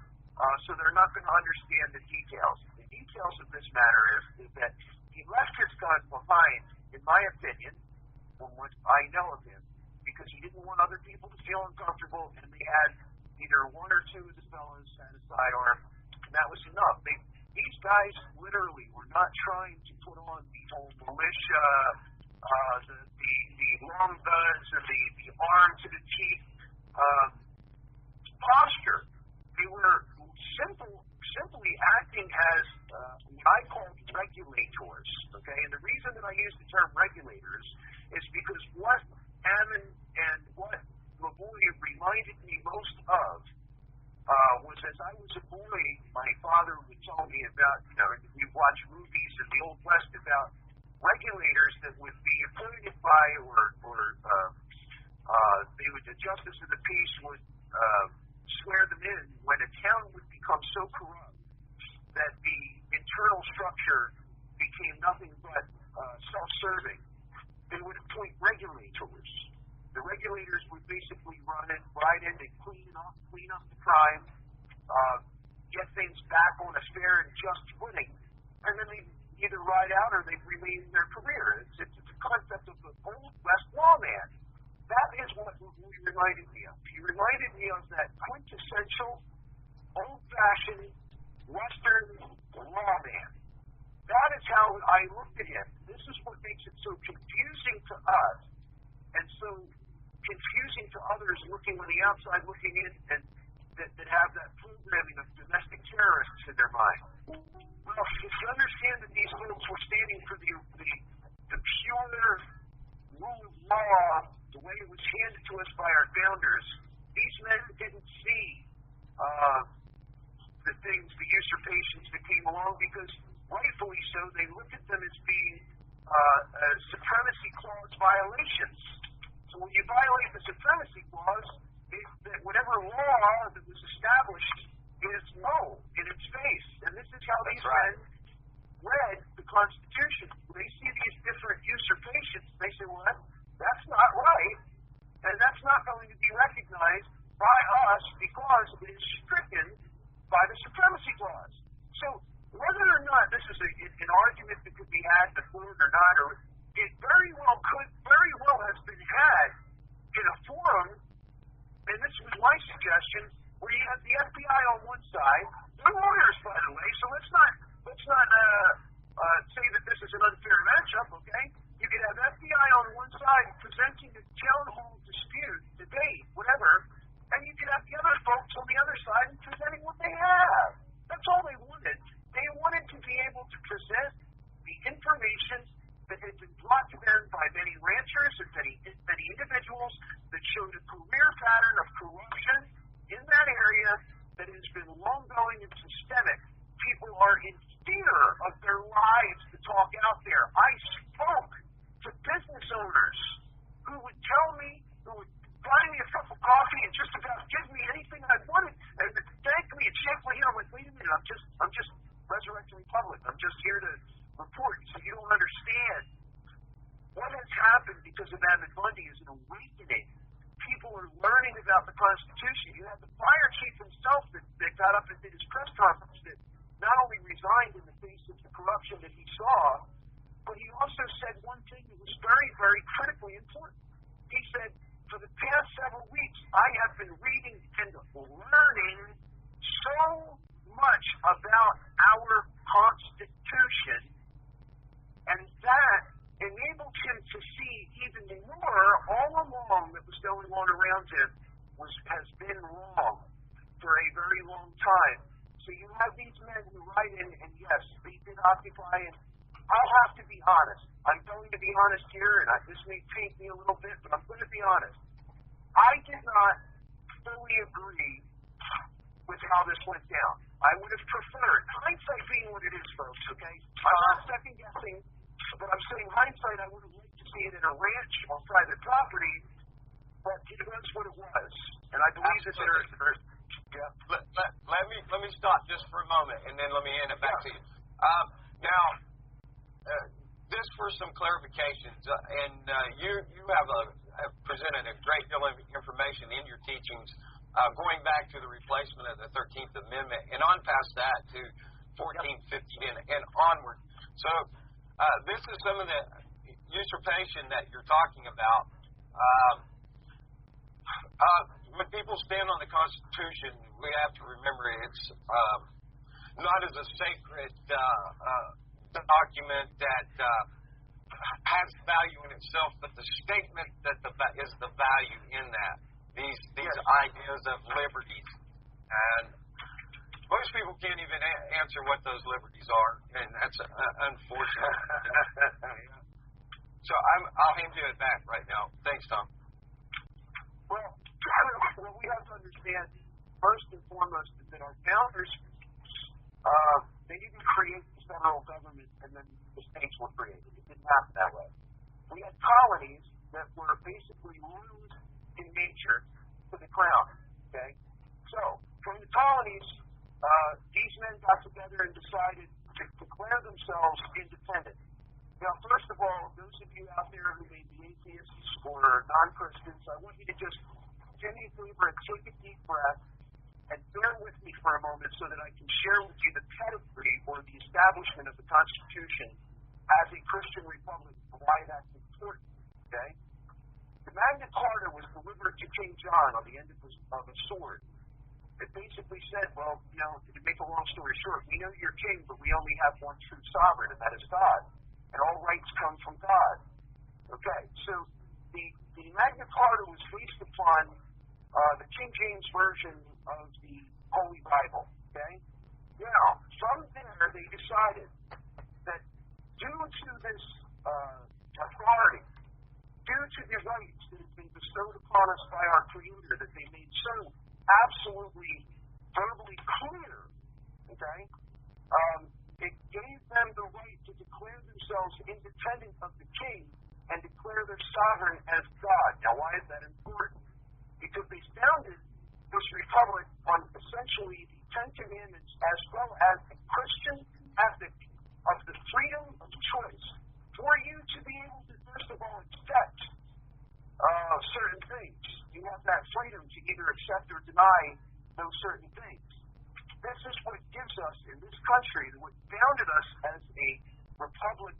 D: so they're not going to understand the details. The details of this matter is that he left his gun behind, in my opinion, from what I know of him, because he didn't want other people to feel uncomfortable, and they had either one or two of the fellows had a sidearm, and that was enough. These guys literally were not trying to put on the whole militia, the long guns, or the arm to the teeth posture. They were simply acting as what I call regulators. Okay, and the reason that I use the term regulators is because what Ammon and what Lavoie reminded me most of was as I was a boy, my father would tell me about, we watch movies in the Old West about regulators that would be appointed by the justice of the peace would swear them in when a town would become so corrupt that the internal structure became nothing but self-serving. They would appoint regulators. The regulators would basically ride in and clean up the crime, get things back on a fair and just footing, and then they either ride out or they remain in their career. It's a concept of the Old West lawman. That is what he reminded me of. He reminded me of that quintessential, old-fashioned, Western lawman. That is how I looked at him. This is what makes it so confusing to us and so confusing to others looking on the outside, looking in, and that have that programming of domestic terrorists in their mind. Well, if you understand that these folks were standing for the pure rule of law, the way it was handed to us by our founders, these men didn't see the things, the usurpations that came along, because rightfully so, they looked at them as being supremacy clause violations. So when you violate the supremacy clause, that whatever law that was established is null in its face. And this is how these men read the Constitution. When they see these different usurpations, they say, well, that's not right, and that's not going to be recognized by us because it is stricken by the supremacy clause. So whether or not this is an argument that could be had before it or not, or it very well has been had in a forum, and this was my suggestion, where you have the FBI on one side, they're lawyers, by the way, so let's not say that this is an unfair matchup, okay? You could have FBI on one side presenting a town hall dispute, debate, whatever, and you could have the other folks on the other side presenting what they have. That's all they wanted. They wanted to be able to present the information that had been brought to them by many ranchers and many individuals that showed a career pattern of corruption in that area that has been long-going and systemic. People are in fear of their lives to talk out there. I spoke to business owners who would tell me, who would buy me a cup of coffee and just about give me anything I wanted, and thank me and shake my hand. I'm like, wait a minute, I'm just Resurrection Republic. I'm just here to report. So you don't understand. What has happened because of Ammon Bundy is an awakening. People are learning about the Constitution. You have the fire chief himself that got up and did his press conference that not only resigned in the face of the corruption that he saw, but he also said one thing that was very, very critically important. He said, for the past several weeks, I have been reading and learning so much about our Constitution, and that enabled him to see even more all along that was going on around him has been wrong for a very long time. So you have these men who write in, and yes, they did occupy, and I'll have to be honest. I'm going to be honest here, and this may paint me a little bit, but I'm going to be honest. I did not fully agree with how this went down. I would have preferred, hindsight being what it is, folks, okay? I'm not second-guessing, but I'm saying hindsight, I would have liked to see it in a ranch on private property, but it was what it was. And I believe that there's yeah.
B: Let me stop just for a moment, and then let me hand it back to you. Now, this for some clarifications, and you have presented a great deal of information in your teachings, going back to the replacement of the 13th Amendment, and on past that to 14, 15, and onward. So this is some of the usurpation that you're talking about. When people stand on the Constitution, we have to remember it's not as a sacred document that has value in itself, but the statement that is the value in that. These ideas of liberties. And most people can't even answer what those liberties are, and that's unfortunate. So I'll hand you it back right now. Thanks, Tom.
D: Well, what we have to understand, first and foremost, is that our founders, they didn't create the federal government and then the states were created. It didn't happen that way. We had colonies that were basically loyalist in nature to the crown, okay? So, from the colonies, these men got together and decided to declare themselves independent. Now, first of all, those of you out there who may be atheists or non-Christians, I want you to just do me a favor and take a deep breath and bear with me for a moment so that I can share with you the pedigree or the establishment of the Constitution as a Christian republic and why that's important, okay? The Magna Carta was delivered to King John on the end of a sword. It basically said, well, to make a long story short, we know you're king, but we only have one true sovereign, and that is God. And all rights come from God. Okay, so the Magna Carta was based upon the King James Version of the Holy Bible, okay? Now, from there, they decided that due to this authority, due to the rights that have been bestowed upon us by our Creator that they made so absolutely verbally clear, okay, it gave them the right to declare themselves independent of the king and declare their sovereign as God. Now, why is that important? Because they founded this republic on essentially the Ten Commandments as well as the Christian ethic of the freedom of choice for you to be able to, first of all, accept certain things. You have that freedom to either accept or deny those certain things. This is what gives us, in this country, what founded us as a republic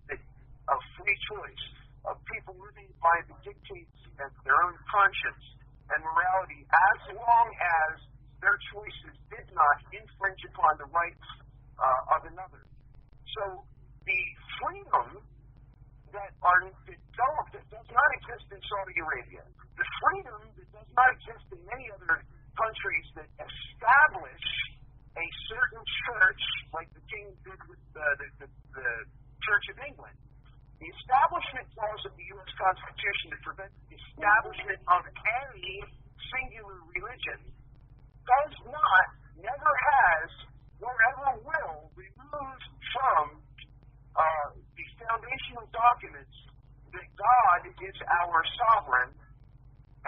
D: of free choice, of people living by the dictates of their own conscience and morality, as long as their choices did not infringe upon the rights of another. So the freedom that does not exist in Saudi Arabia, the freedom that does not exist in many other countries that establish a certain church, like the king did with the Church of England. The establishment clause of the U.S. Constitution that prevents the establishment of any singular religion does not, never has, nor ever will remove from the foundational documents that God is our sovereign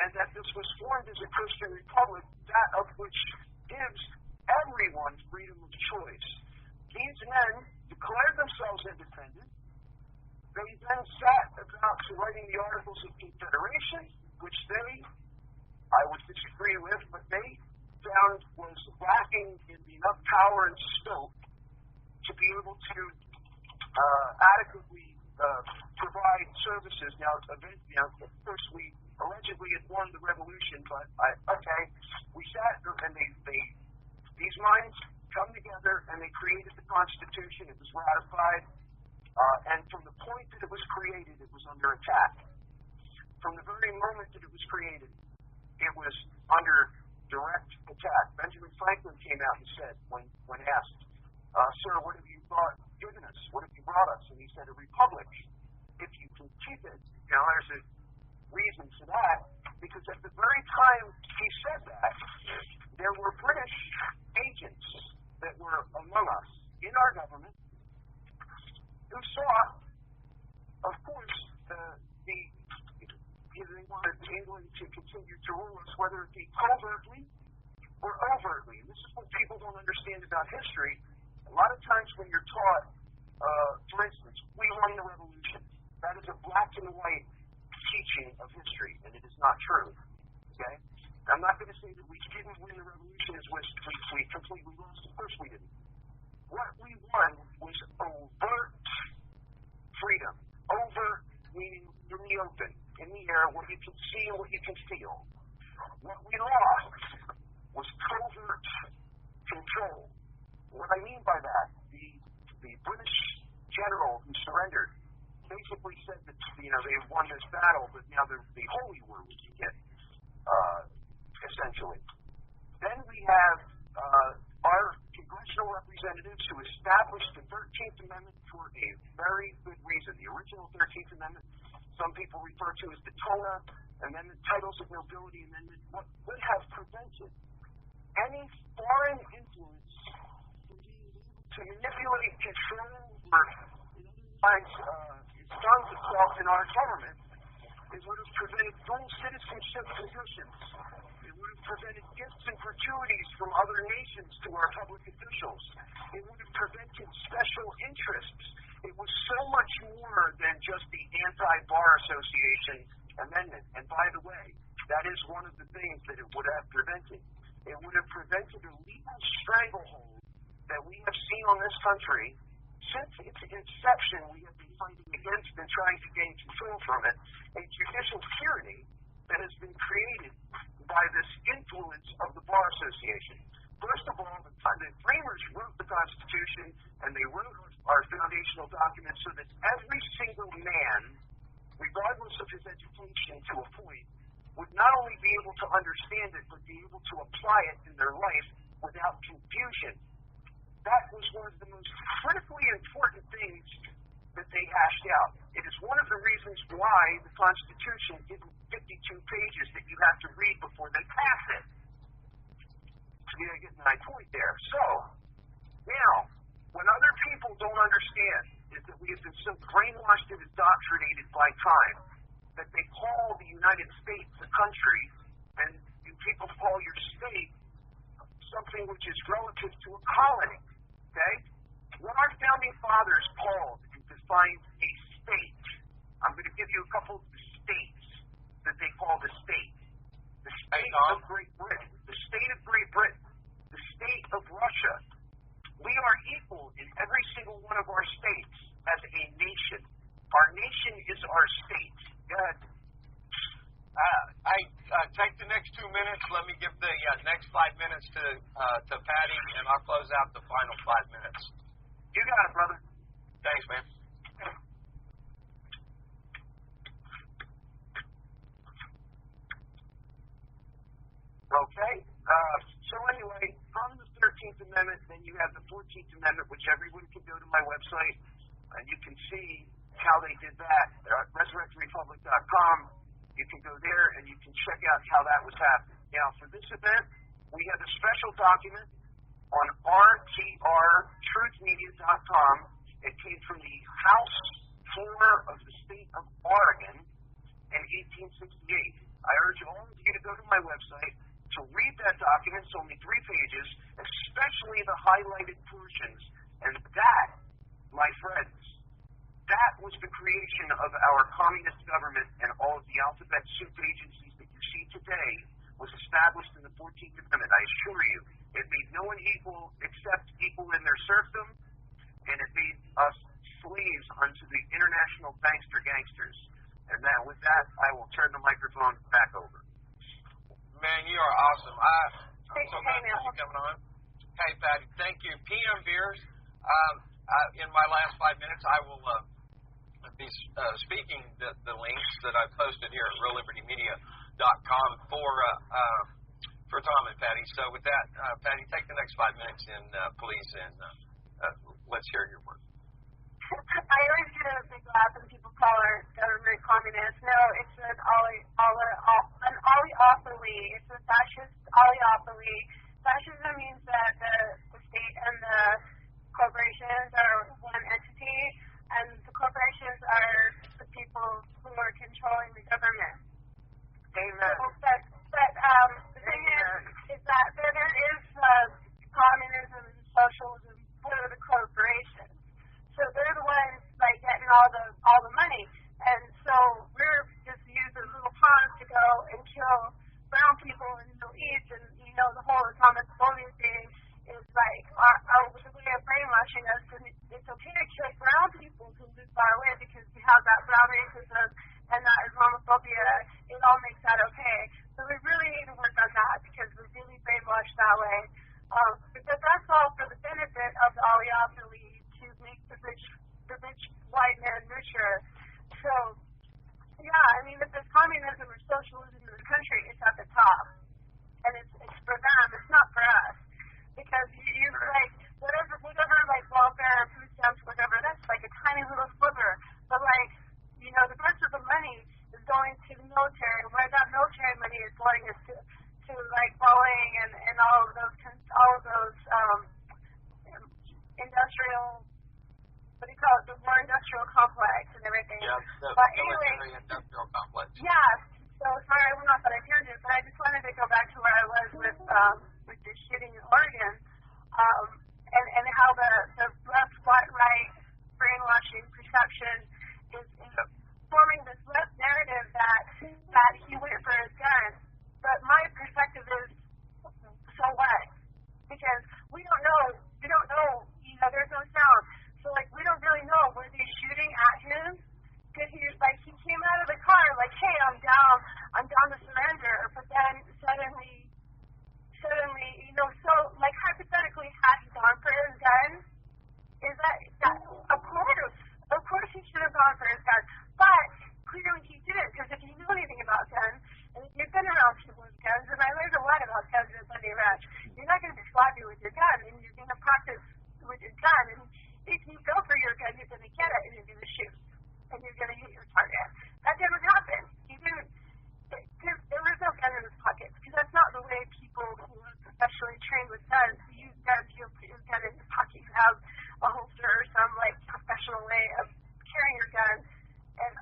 D: and that this was formed as a Christian republic, that of which gives everyone freedom of choice. These men declared themselves independent. They then sat about writing the Articles of Confederation, which I would disagree with, but they found was lacking in enough power and scope to be able to adequately provide services. Now, of course, we allegedly had won the revolution, but we sat and these minds come together and they created the Constitution. It was ratified, and from the point that it was created, it was under attack. From the very moment that it was created, it was under direct attack. Benjamin Franklin came out and said, when asked, sir, what have you given us? What have you brought us? And he said, a republic. If you can keep it. Now, there's a reason for that, because at the very time he said that, there were British agents that were among us in our government who saw, of course, they wanted England to continue to rule us, whether it be covertly or overtly. And this is what people don't understand about history. A lot of times when you're taught, for instance, we won the revolution. That is a black and white teaching of history, and it is not true. Okay? I'm not going to say that we didn't win the revolution as we completely lost. Of course we didn't. What we won was overt freedom. Overt meaning in the open, in the air, what you can see and what you can feel. What we lost was covert control. What I mean by that, the British general who surrendered basically said that they won this battle, but now the holy war would begin, essentially. Then we have our congressional representatives who established the 13th Amendment for a very good reason. The original 13th Amendment, some people refer to as the TONA Amendment, Titles of Nobility Amendment, what would have prevented any foreign influence from being able to manipulate, control, or in other words, ensconce itself in our government. It would have prevented dual citizenship positions. It would have prevented gifts and gratuities from other nations to our public officials. It would have prevented special interests. It was so much more than just the Anti-Bar Association Amendment. And by the way, that is one of the things that it would have prevented. It would have prevented a legal stranglehold that we have seen on this country. Since its inception, we have been fighting against and trying to gain control from it, a judicial tyranny that has been created by this influence of the Bar Association. First of all, the framers wrote the Constitution, and they wrote our foundational documents so that every single man, regardless of his education to a point, would not only be able to understand it, but be able to apply it in their life without confusion. That was one of the most critically important things that they hashed out. It is one of the reasons why the Constitution isn't 52 pages that you have to read before they pass it. So you get my point there. So, now, when other people don't understand is that we have been so brainwashed and indoctrinated by time that they call the United States a country, and people call your state something which is relative to a colony. Okay? What our founding fathers called and defined a state, I'm going to give you a couple of the states that they call the state. The state of Great Britain, the state of Great Britain, the state of Russia. We are equal in every single one of our states as a nation. Our nation is our state. Go ahead.
B: I take the next 2 minutes. Let me give the next 5 minutes to Patty, and I'll close out the final 5 minutes.
D: You got it, brother.
B: Thanks, man.
D: Okay. So anyway, from the 13th Amendment, then you have the 14th Amendment, which everyone can go to my website, and you can see how they did that. ResurrectRepublic.com. You can go there, and you can check out how that was happening. Now, for this event, we have a special document on rtrtruthmedia.com. It came from the House floor of the state of Oregon in 1868. I urge all of you to go to my website to read that document. It's only 3 pages, especially the highlighted portions. And that, my friends, that was the creation of our communist government, and all of the alphabet soup agencies that you see today was established in the 14th Amendment. I assure you, it made no one equal except equal in their serfdom, and it made us slaves unto the international gangsters. And now, with that, I will turn the microphone back over.
B: Man, you are awesome. I'm so glad you're coming on. Hey, Patty, thank you. PM Beers, in my last 5 minutes, I will be speaking the links that I've posted here at reallibertymedia.com for for Tom and Patty. So with that, Patty, take the next 5 minutes and please, and let's hear your work.
C: I always get a big laugh when people call our government communist. No, it's an oligopoly. It's a fascist oligopoly. Fascism means that the state and the corporations are one entity, and the corporations are the people who are controlling the government.
D: Amen.
C: But the thing is that there is communism and socialism for the corporations. So they're the ones like getting all the money, and so we're just using little pawns to go and kill brown people in the Middle East, and the whole Islamophobia thing is like our way of brainwashing us, and it's okay to kill brown people who live far away because we have that brown racism and that Islamophobia. It all makes that okay. So we really need to work on that because we're really brainwashed that way. But that's all for the benefit of the oligopoly to make the rich white man richer. So, yeah, I mean, if there's communism or socialism in the country, it's at the top. And it's for them, it's not for us. Because you like, whatever, like, welfare, food stamps, whatever, that's like a tiny little sliver. But, like, the rest of the money is going to the military, and where that military money is going is to like, Boeing and all of those industrial, what do you call it, the war industrial complex and everything.
B: Yeah,
C: but anyway,
B: industrial complex.
C: Yeah, so sorry I went off on a tangent, but I just wanted to go back to where I was with the shooting in Oregon, and how the left, right brainwashing perception is forming this left narrative that he went for his gun. But my perspective is, so what? Because we don't know, there's no sound. So, like, we don't really know, were they shooting at him? Because he came out of the car, like, hey, I'm down to surrender. But then suddenly, so, like, hypothetically, had he gone for his gun, is that of course he should have gone for his gun. But clearly he didn't, because if you know anything about guns, and if you've been around people with guns, and I learned a lot about guns at Bundy Ranch, you're not going to be sloppy with your gun, and you're going to practice with your gun, and if you go for your gun, you're going to get it, and you're going to shoot, and you're going to hit your target. That didn't happen. He didn't. There was no gun in his pocket, because that's not the way people who are professionally trained with guns use guns. You don't put your gun in your pocket. You have a holster or some, like, professional way of carrying your gun, and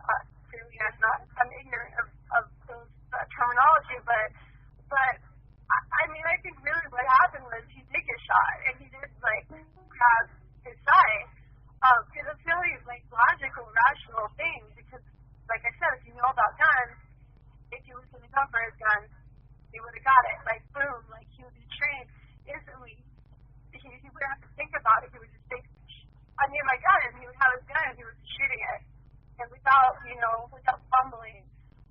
C: clearly I'm ignorant of those terminology, but I mean, I think really what happened was he did get shot, and he did, like, have his side, because it's really, like, logical, rational thing, because, like I said, if you know about guns, if he was going to go for his gun, he would have got it, like, boom, like, he would be trained instantly. He wouldn't have to think about it. He would just think, I need my gun, and he would have his gun, and he was shooting it, and without fumbling,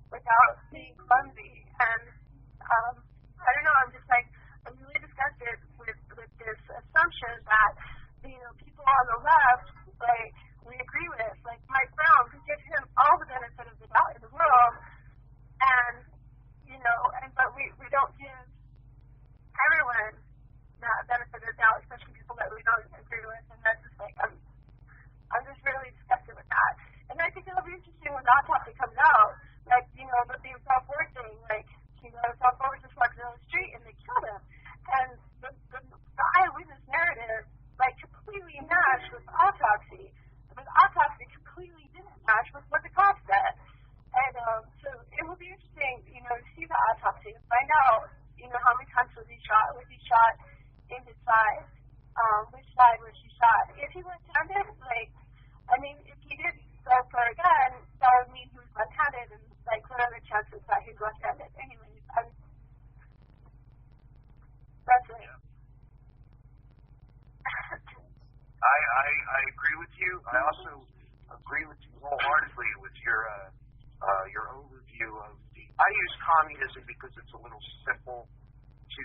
C: without being clumsy, and I don't know, I'm really disgusted with this assumption that, people on the left, like, we agree with, like Mike Brown, who gives him all the benefit of the doubt in the world, and, but we don't give everyone that benefit of the doubt, especially people that we don't agree with, and that's just like, I'm just really disgusted with that. And I think it'll be interesting when the autopsy comes out, like, the South Forward thing, like, South Forward just walked down the street and they killed him. And the eyewitness narrative, like, completely matched with the autopsy. But the autopsy completely didn't match with what the cops said. And so it will be interesting, to see the autopsy and find out, how many times was he shot? Was he shot in his side? Which side was he shot? If he was handed, like, I mean, if he did go for a gun, that would mean he was left-handed, and, like, what are the chances that he's left-handed? Anyways, that's it.
D: I agree with you. I also agree with you wholeheartedly with your overview of I use communism because it's a little simple to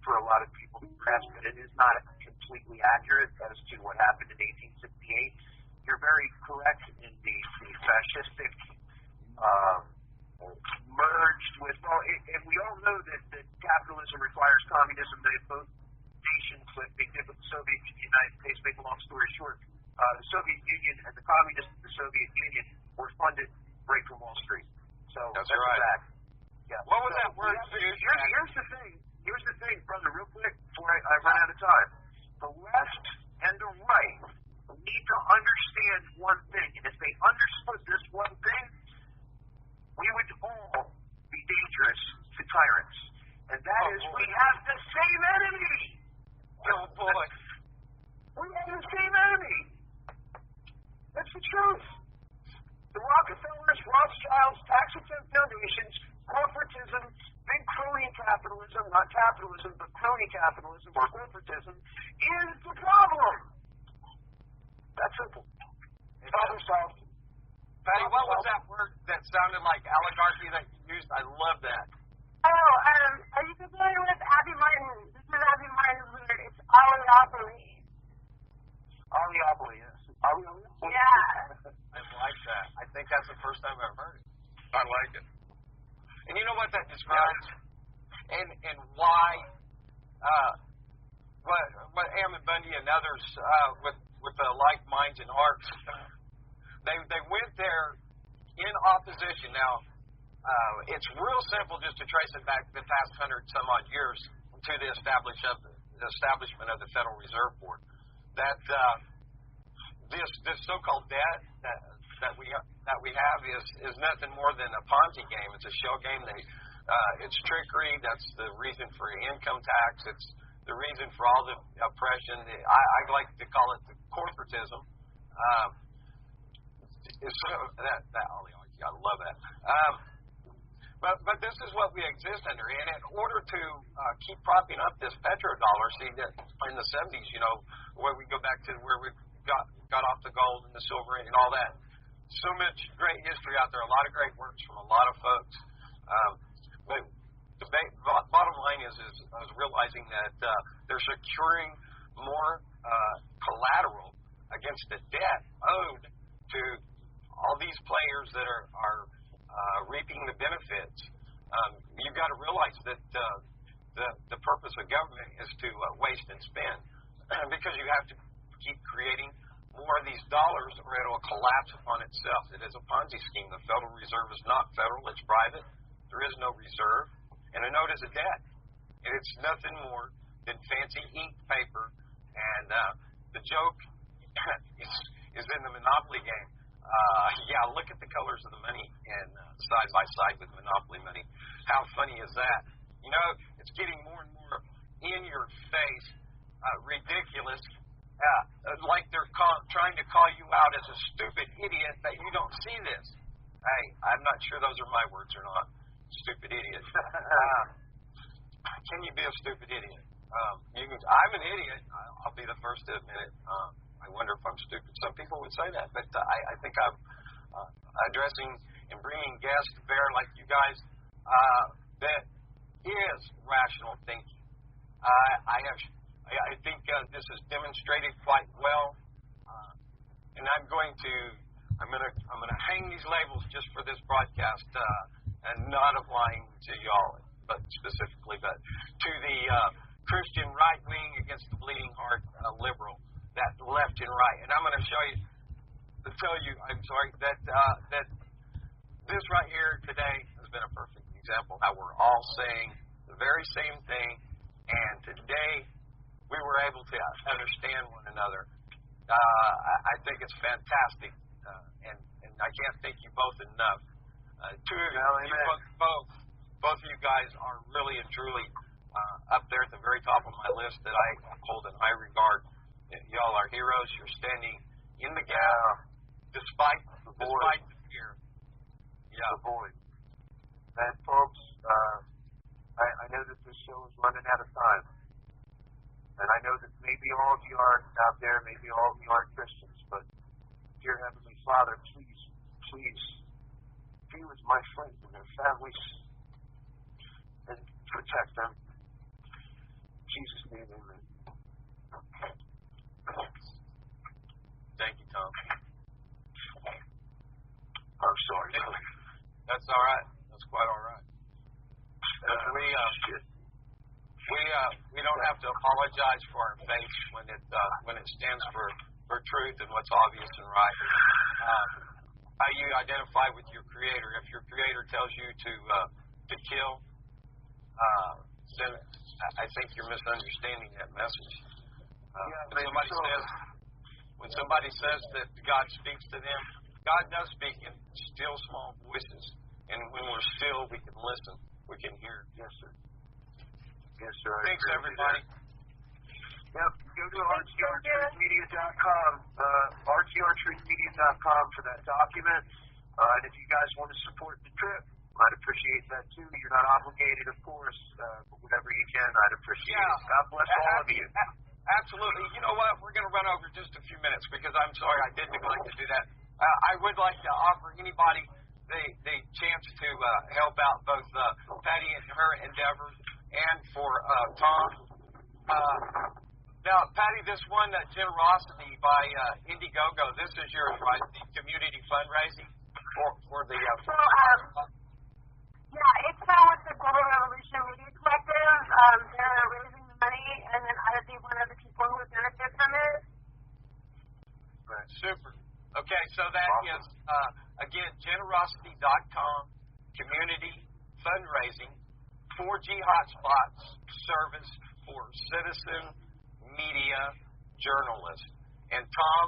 D: for a lot of people to grasp, but it is not completely accurate as to what happened in 1868. You're very correct in the fascistic merged with, well, and we all know that capitalism requires communism. They both nations, like they did with the Soviet Union, the United States, make a long story short, the Soviet Union and the communists of the Soviet Union were funded right from Wall Street. So that's right. A fact. Yeah.
B: What was that word?
D: Here's the thing, brother, real quick, before I run out of time. The left and the right need to understand one thing, and if they understood this one thing, we would all be dangerous to tyrants. And that is, we have the same enemy.
B: Oh, boy.
D: We have the same enemy. That's the truth. The Rockefellers, Rothschilds, tax-exempt foundations, corporatism, big crony capitalism, not capitalism, but crony capitalism or corporatism, is the problem. That's simple. Problem solved.
B: Patty, what was that word that sounded like oligarchy that you used? I love that.
C: Oh, are you familiar with Abby Martin? This is Abby Martin's word. It's oligopoly.
D: Oligopoly, yes. Oligopoly?
C: Yeah.
B: I like that. I think that's the first time I've heard it. I like it. And you know what that describes? And why what Ammon Bundy and others with the like minds and hearts, they went there in opposition. Now, it's real simple just to trace it back the past 100 some odd years to the establishment of the Federal Reserve Board. That this so-called debt that we have is nothing more than a Ponzi game. It's a shell game. It's trickery. That's the reason for income tax. It's the reason for all the oppression. I like to call it the corporatism. That oligarchy, I love that. But this is what we exist under, and in order to keep propping up this petrodollar, see that in the 70s, where we go back to where we got off the gold and the silver and all that. So much great history out there, a lot of great works from a lot of folks. But the bottom line is realizing that they're securing more collateral against the debt owed to all these players that are reaping the benefits. You've got to realize that the purpose of government is to waste and spend because you have to keep creating more of these dollars or it will collapse upon itself. It is a Ponzi scheme. The Federal Reserve is not federal. It's private. There is no reserve. And a note is a debt. And it's nothing more than fancy ink paper. And the joke is in the monopoly game. Look at the colors of the money and side by side with monopoly money. How funny is that? It's getting more and more in your face, ridiculous. Like they're trying to call you out as a stupid idiot that you don't see this. Hey, I'm not sure those are my words or not. Stupid idiot. Can you be a stupid idiot? I'm an idiot. I'll be the first to admit it. I wonder if I'm stupid. Some people would say that, but I think I'm addressing and bringing guests to bear like you guys that is rational thinking. I think this is demonstrated quite well, and I'm going to hang these labels just for this broadcast, and not applying to y'all, but specifically, but to the Christian right wing against the bleeding heart liberal, that left and right, and I'm going to tell you, that this right here today has been a perfect example how we're all saying the very same thing, and today we were able to understand one another. I think it's fantastic, and I can't thank you both enough. Both of you guys are really and truly up there at the very top of my list that I hold in high regard. Y'all are heroes. You're standing in the gap despite the fear. Yeah.
D: The void. And folks, I know that this show is running out of time. And I know that maybe all of you aren't out there, maybe all of you aren't Christians, but dear Heavenly Father, please be with my friends and their families and protect them. In Jesus' name, amen.
B: Thank you, Tom.
D: I'm sorry.
B: That's all right. apologize for our faith when it stands for truth and what's obvious and right. How you identify with your Creator. If your Creator tells you to kill, then I think you're misunderstanding that message. When somebody says that God speaks to them, God does speak in still small voices. And when we're still, we can listen. We can hear.
D: Yes, sir. Yes, sir.
B: Thanks, everybody.
D: Yep. Go to rtrtruthmedia.com, rtrtruthmedia.com for that document. And if you guys want to support the trip, I'd appreciate that too. You're not obligated, of course, but whatever you can, I'd appreciate it. God bless all of you.
B: Absolutely. You know what? We're going to run over just a few minutes because I'm sorry I did neglect to do that. I would like to offer anybody the chance to help out both Patty and her endeavors and for Tom. Now, Patty, this one, Generosity by Indiegogo, this is yours, right? The community fundraising for the...
C: yeah, it's with the Global Revolution Media Collective. They're raising the money, and then I would be one of the people who would benefit from it.
B: Right. Super. Okay, so that is, again, generosity.com, community fundraising, 4G hotspots service for citizen media journalists. And Tom,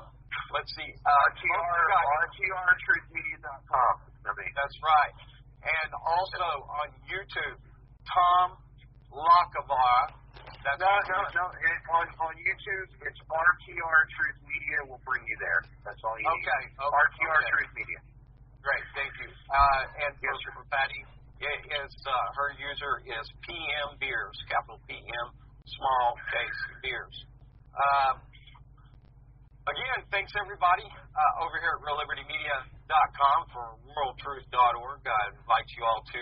B: let's see.
D: rtrtruthmedia.com.
B: That's right. And also on YouTube, Tom Lacovara.
D: No. On YouTube, it's RTR Truth Media will bring you there. That's all you need. RTR Truth Media.
B: Great, thank you. And for Patty, her user is PM Beers, capital PM, small case Beers. Again, thanks everybody over here at reallibertymedia.com for worldtruth.org. I invite you all to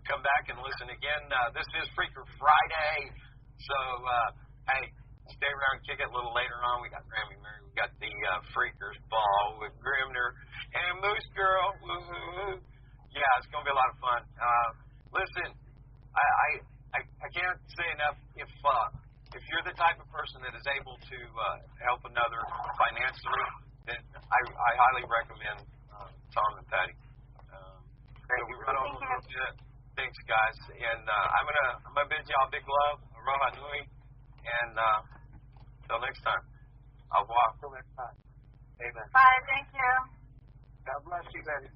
B: come back and listen again. This is Freaker Friday, so hey, stay around and kick it a little later on. We got Grammy Mary, we got the Freakers Ball with Grimner and Moose Girl. Woo-hoo. Yeah, it's going to be a lot of fun. Listen, I can't say enough. If you're the type of person that is able to help another financially, then I highly recommend Tom and Patty. We run over a little bit. Thanks, guys. And I'm gonna bid y'all big love, aloha nui, and till next time. Au revoir.
D: Till next time. Amen.
C: Bye. Thank you.
D: God bless you, baby.